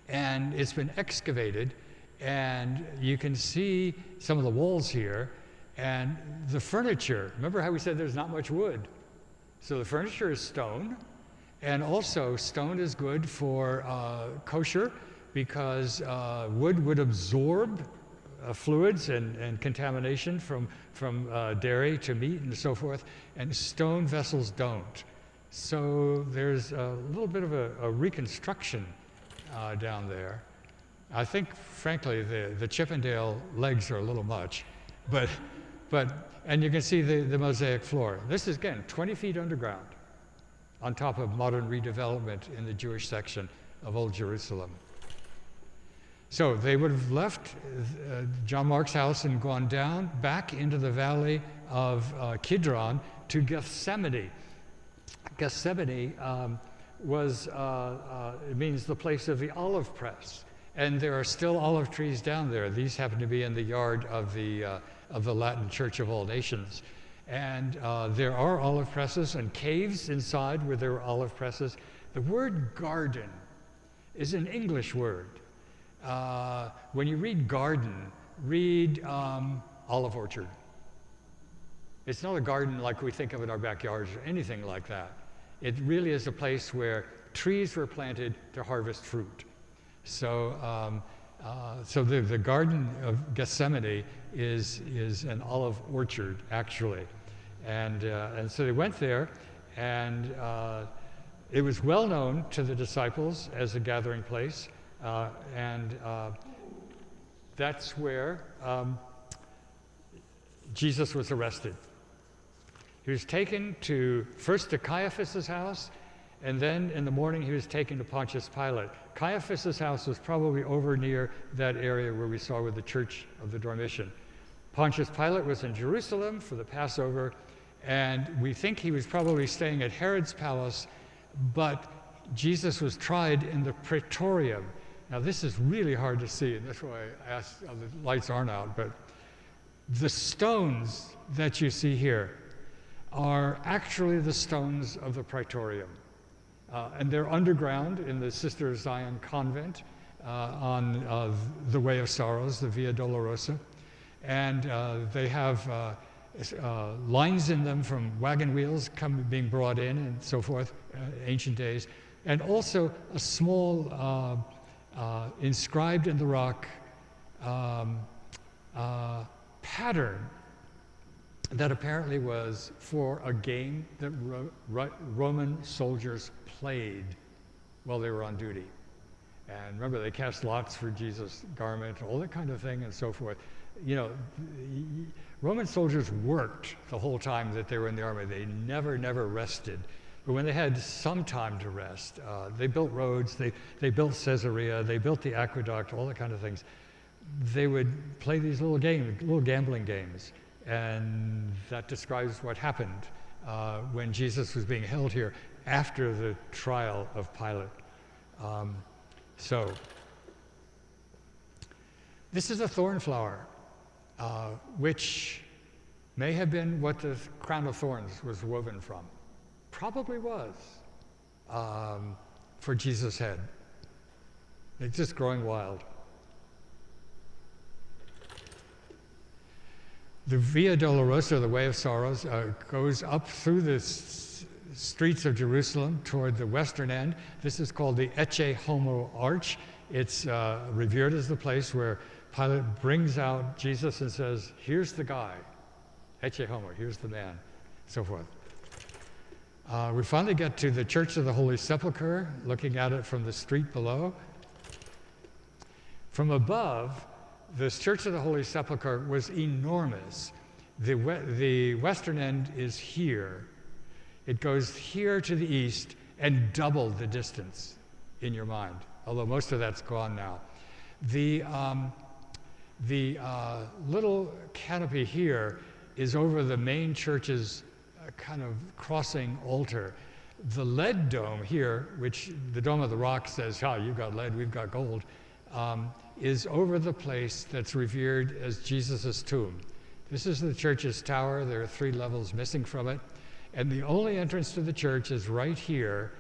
And it's been excavated, and you can see some of the walls here, and the furniture. Remember how we said there's not much wood? So the furniture is stone, and also stone is good for kosher, because wood would absorb fluids and contamination from dairy to meat and so forth, and stone vessels don't. So there's a little bit of a reconstruction down there. I think, frankly, the Chippendale legs are a little much, and you can see the mosaic floor. This is, again, 20 feet underground on top of modern redevelopment in the Jewish section of Old Jerusalem. So they would have left John Mark's house and gone down back into the valley of Kidron to Gethsemane. Gethsemane it means the place of the olive press. And there are still olive trees down there. These happen to be in the yard of the Latin Church of All Nations. And there are olive presses and caves inside where there are olive presses. The word garden is an English word. When you read garden, read olive orchard. It's not a garden like we think of in our backyards or anything like that. It really is a place where trees were planted to harvest fruit. So, the Garden of Gethsemane is an olive orchard, actually. And so they went there, and it was well known to the disciples as a gathering place. And that's where Jesus was arrested. He was taken first to Caiaphas's house, and then in the morning he was taken to Pontius Pilate. Caiaphas's house was probably over near that area where we saw with the Church of the Dormition. Pontius Pilate was in Jerusalem for the Passover, and we think he was probably staying at Herod's palace, but Jesus was tried in the Praetorium. Now this is really hard to see, and that's why I asked, the lights aren't out, but the stones that you see here are actually the stones of the Praetorium. And they're underground in the Sister of Zion convent on the Way of Sorrows, the Via Dolorosa. And they have lines in them from wagon wheels being brought in and so forth, ancient days. And also a small inscribed in the rock pattern that apparently was for a game that Roman soldiers played while they were on duty. And remember, they cast lots for Jesus' garment, all that kind of thing and so forth. You know, Roman soldiers worked the whole time that they were in the army. They never rested. But when they had some time to rest, they built roads, they built Caesarea, they built the aqueduct, all that kind of things. They would play these little games, little gambling games. And that describes what happened when Jesus was being held here after the trial of Pilate. So this is a thorn flower, which may have been what the crown of thorns was woven from. Probably was for Jesus' head. It's just growing wild. The Via Dolorosa, the Way of Sorrows, goes up through the streets of Jerusalem toward the western end. This is called the Ecce Homo Arch. It's revered as the place where Pilate brings out Jesus and says, here's the guy. Ecce Homo, here's the man, so forth. We finally get to the Church of the Holy Sepulchre, looking at it from the street below. From above, this Church of the Holy Sepulchre was enormous. The western end is here. It goes here to the east and double the distance in your mind, although most of that's gone now. The little canopy here is over the main church's kind of crossing altar. The lead dome here, which the Dome of the Rock says, "Oh, you've got lead, we've got gold," is over the place that's revered as Jesus' tomb. This is the church's tower. There are 3 levels missing from it. And the only entrance to the church is right here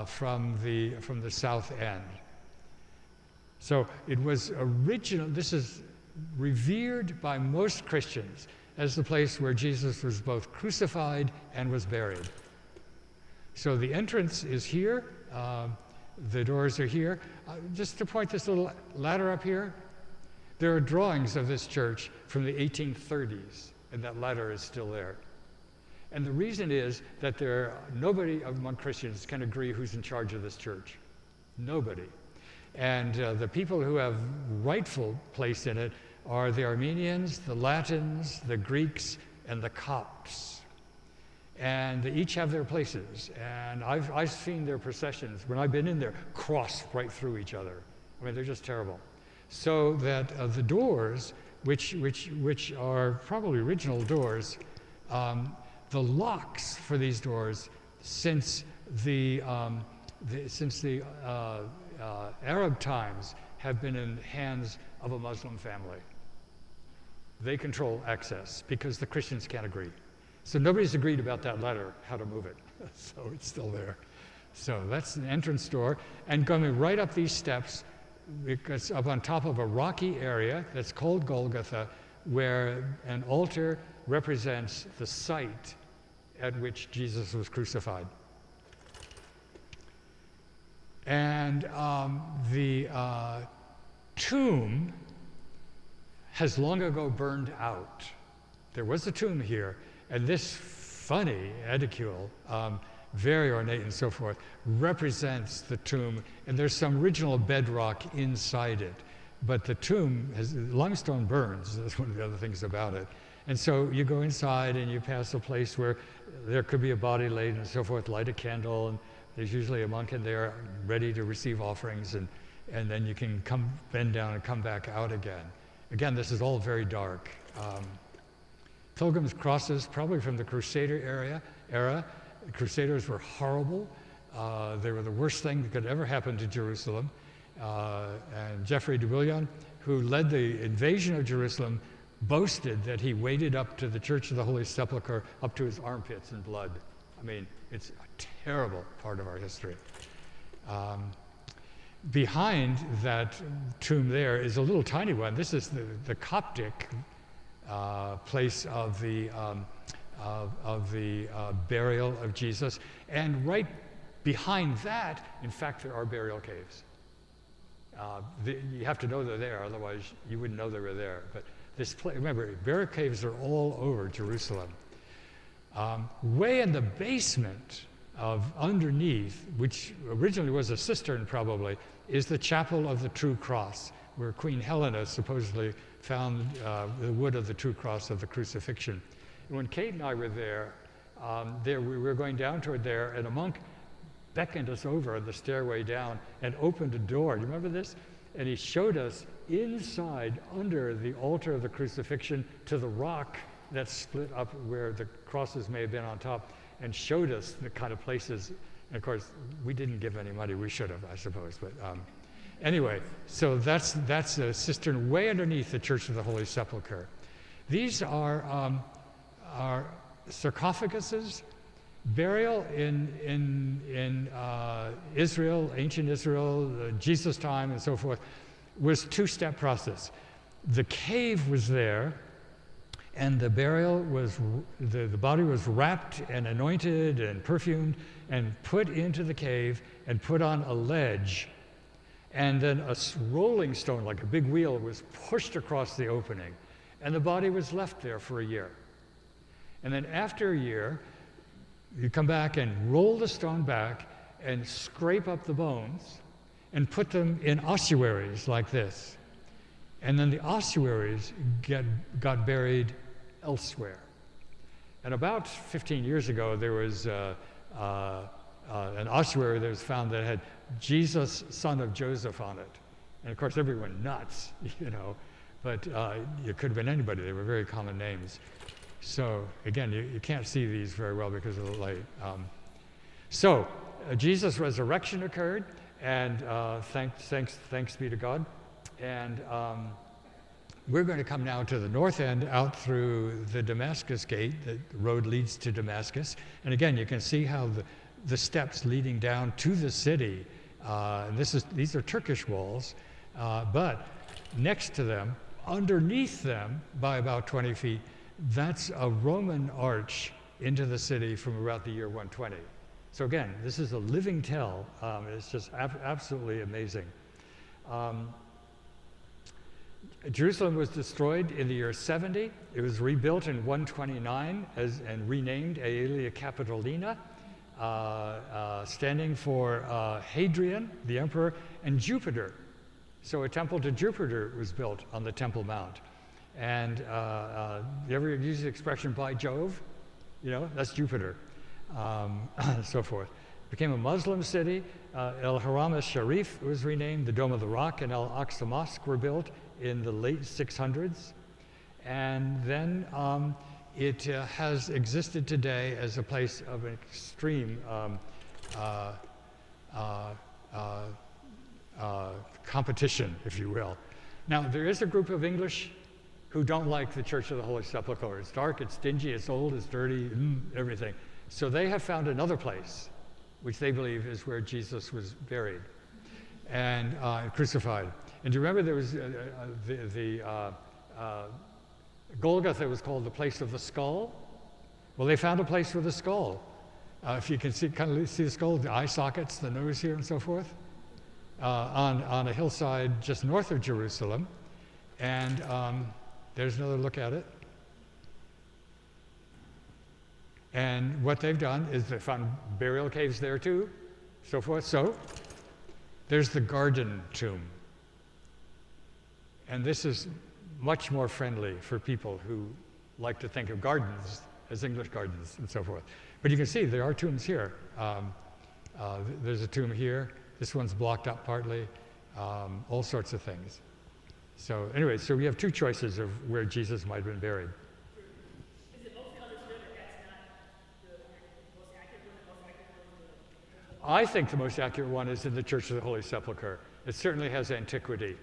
from the south end. So it was this is revered by most Christians as the place where Jesus was both crucified and was buried. So the entrance is here. The doors are here. Just to point this little ladder up here, there are drawings of this church from the 1830s, and that ladder is still there. And the reason is that nobody among Christians can agree who's in charge of this church. Nobody. And the people who have rightful place in it are the Armenians, the Latins, the Greeks, and the Copts. And they each have their places. And I've seen their processions, when I've been in there, cross right through each other. I mean, they're just terrible. So that the doors, which are probably original doors, the locks for these doors, since the Arab times, have been in the hands of a Muslim family. They control access because the Christians can't agree. So nobody's agreed about that ladder, how to move it. So it's still there. So that's the entrance door. And coming right up these steps, it's up on top of a rocky area that's called Golgotha, where an altar represents the site at which Jesus was crucified. And the tomb has long ago burned out. There was a tomb here, and this funny edicule, very ornate and so forth, represents the tomb, and there's some original bedrock inside it. But the tomb limestone burns, that's one of the other things about it. And so you go inside and you pass a place where there could be a body laid and so forth, light a candle, and there's usually a monk in there ready to receive offerings, and then you can bend down and come back out again. Again, this is all very dark. Pilgrims' crosses, probably from the Crusader era. The Crusaders were horrible. They were the worst thing that could ever happen to Jerusalem. And Geoffrey de Bouillon, who led the invasion of Jerusalem, boasted that he waded up to the Church of the Holy Sepulchre up to his armpits in blood. I mean, it's a terrible part of our history. Behind that tomb there is a little tiny one. This is the Coptic place of the burial of Jesus. And right behind that, in fact, there are burial caves. You have to know they're there, otherwise you wouldn't know they were there. But this place, remember, burial caves are all over Jerusalem. Way in the basement of underneath, which originally was a cistern probably, is the Chapel of the True Cross, where Queen Helena supposedly found the wood of the true cross of the crucifixion. And when Kate and I were there, we were going down toward there, and a monk beckoned us over on the stairway down and opened a door. Do you remember this? And he showed us inside, under the altar of the crucifixion, to the rock that split up where the crosses may have been on top, and showed us the kind of places. And of course, we didn't give any money. We should have, I suppose. But anyway, so that's a cistern way underneath the Church of the Holy Sepulchre. These are sarcophaguses. Burial in Israel, ancient Israel, Jesus' time, and so forth, was a two-step process. The cave was there, and the burial was, the body was wrapped and anointed and perfumed and put into the cave and put on a ledge. And then a rolling stone, like a big wheel, was pushed across the opening. And the body was left there for a year. And then after a year, You come back and roll the stone back and scrape up the bones and put them in ossuaries like this. And then the ossuaries got buried elsewhere. And about 15 years ago, there was an ossuary that was found that had Jesus, son of Joseph, on it. And of course, everyone went nuts, you know, but it could have been anybody. They were very common names. So again, you can't see these very well because of the light. Jesus' resurrection occurred, and thanks be to God. And we're going to come now to the north end, out through the Damascus gate. The road leads to Damascus. And again, you can see how the steps leading down to the city, and these are Turkish walls, but next to them, underneath them by about 20 feet, that's a Roman arch into the city from about the year 120. So again, this is a living tell. It's just absolutely amazing. Jerusalem was destroyed in the year 70. It was rebuilt in 129 and renamed Aelia Capitolina, standing for Hadrian, the emperor, and Jupiter. So a temple to Jupiter was built on the Temple Mount. And you ever use the expression by Jove? You know, that's Jupiter, so forth. Became a Muslim city. El Haram al-Sharif was renamed. The Dome of the Rock and Al-Aqsa Mosque were built in the late 600s. And then it has existed today as a place of extreme competition, if you will. Now, there is a group of English who don't like the Church of the Holy Sepulchre. It's dark, it's dingy, it's old, it's dirty, everything. So they have found another place, which they believe is where Jesus was buried and crucified. And do you remember there was Golgotha was called the place of the skull? Well, they found a place for the skull. If you can see, kind of see the skull, the eye sockets, the nose here, and so forth, on a hillside just north of Jerusalem. And there's another look at it. And what they've done is they found burial caves there too, so forth. So there's the garden tomb. And this is much more friendly for people who like to think of gardens as English gardens and so forth. But you can see there are tombs here. There's a tomb here. This one's blocked up partly, all sorts of things. So anyway, so we have two choices of where Jesus might have been buried.
Is it mostly understood that that's not the most accurate one? The most accurate one is
I think the most accurate one is in the Church of the Holy Sepulchre. It certainly has antiquity,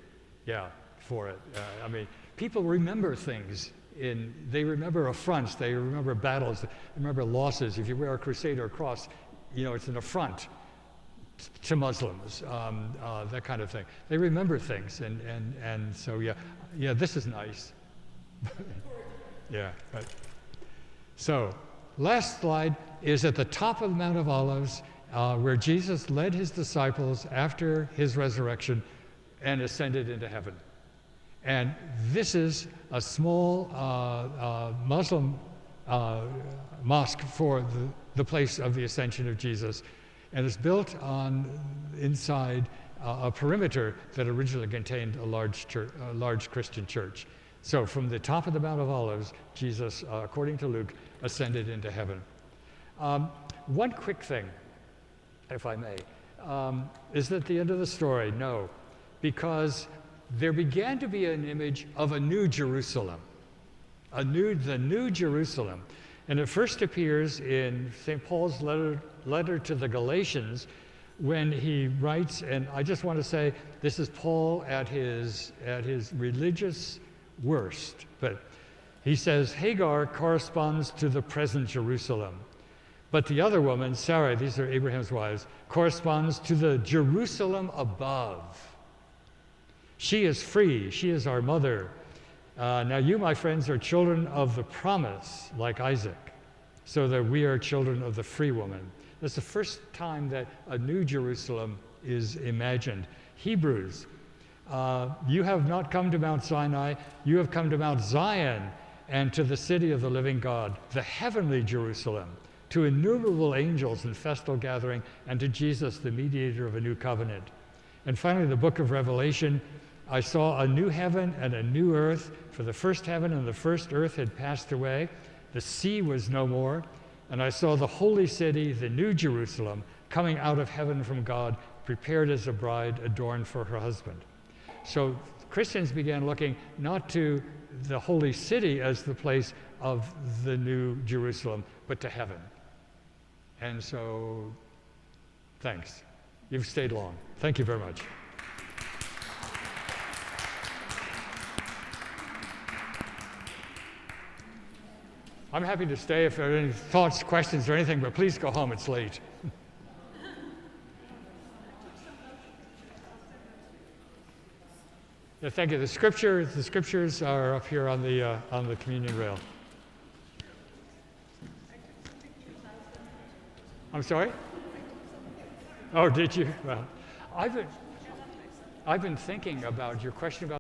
for it. I mean, people remember things. They remember affronts, they remember battles, they remember losses. If you wear a Crusader cross, you know, it's an affront to Muslims, that kind of thing. They remember things, and so this is nice. Right. So, last slide is at the top of the Mount of Olives, where Jesus led his disciples after his resurrection and ascended into heaven. And this is a small Muslim mosque for the place of the ascension of Jesus. And it's built inside a perimeter that originally contained a large Christian church. So from the top of the Mount of Olives, Jesus, according to Luke, ascended into heaven. One quick thing, if I may, is that the end of the story? No, because there began to be an image of a new Jerusalem, the new Jerusalem. And it first appears in St. Paul's letter to the Galatians when he writes, and I just want to say this is Paul at his religious worst, but he says Hagar corresponds to the present Jerusalem, but the other woman, Sarah, these are Abraham's wives, corresponds to the Jerusalem above. She is free, she is our mother. Now you, my friends, are children of the promise, like Isaac, so that we are children of the free woman. That's the first time that a new Jerusalem is imagined. Hebrews, you have not come to Mount Sinai, you have come to Mount Zion and to the city of the living God, the heavenly Jerusalem, to innumerable angels in festal gathering, and to Jesus, the mediator of a new covenant. And finally, the book of Revelation, I saw a new heaven and a new earth, for the first heaven and the first earth had passed away. The sea was no more. And I saw the holy city, the new Jerusalem, coming out of heaven from God, prepared as a bride adorned for her husband. So Christians began looking not to the holy city as the place of the new Jerusalem, but to heaven. And so, thanks. You've stayed long. Thank you very much. I'm happy to stay if there are any thoughts, questions, or anything, but please go home. It's late. Yeah, thank you. The scriptures are up here on the communion rail. I'm sorry? Oh, did you? Well, I've been thinking about your question about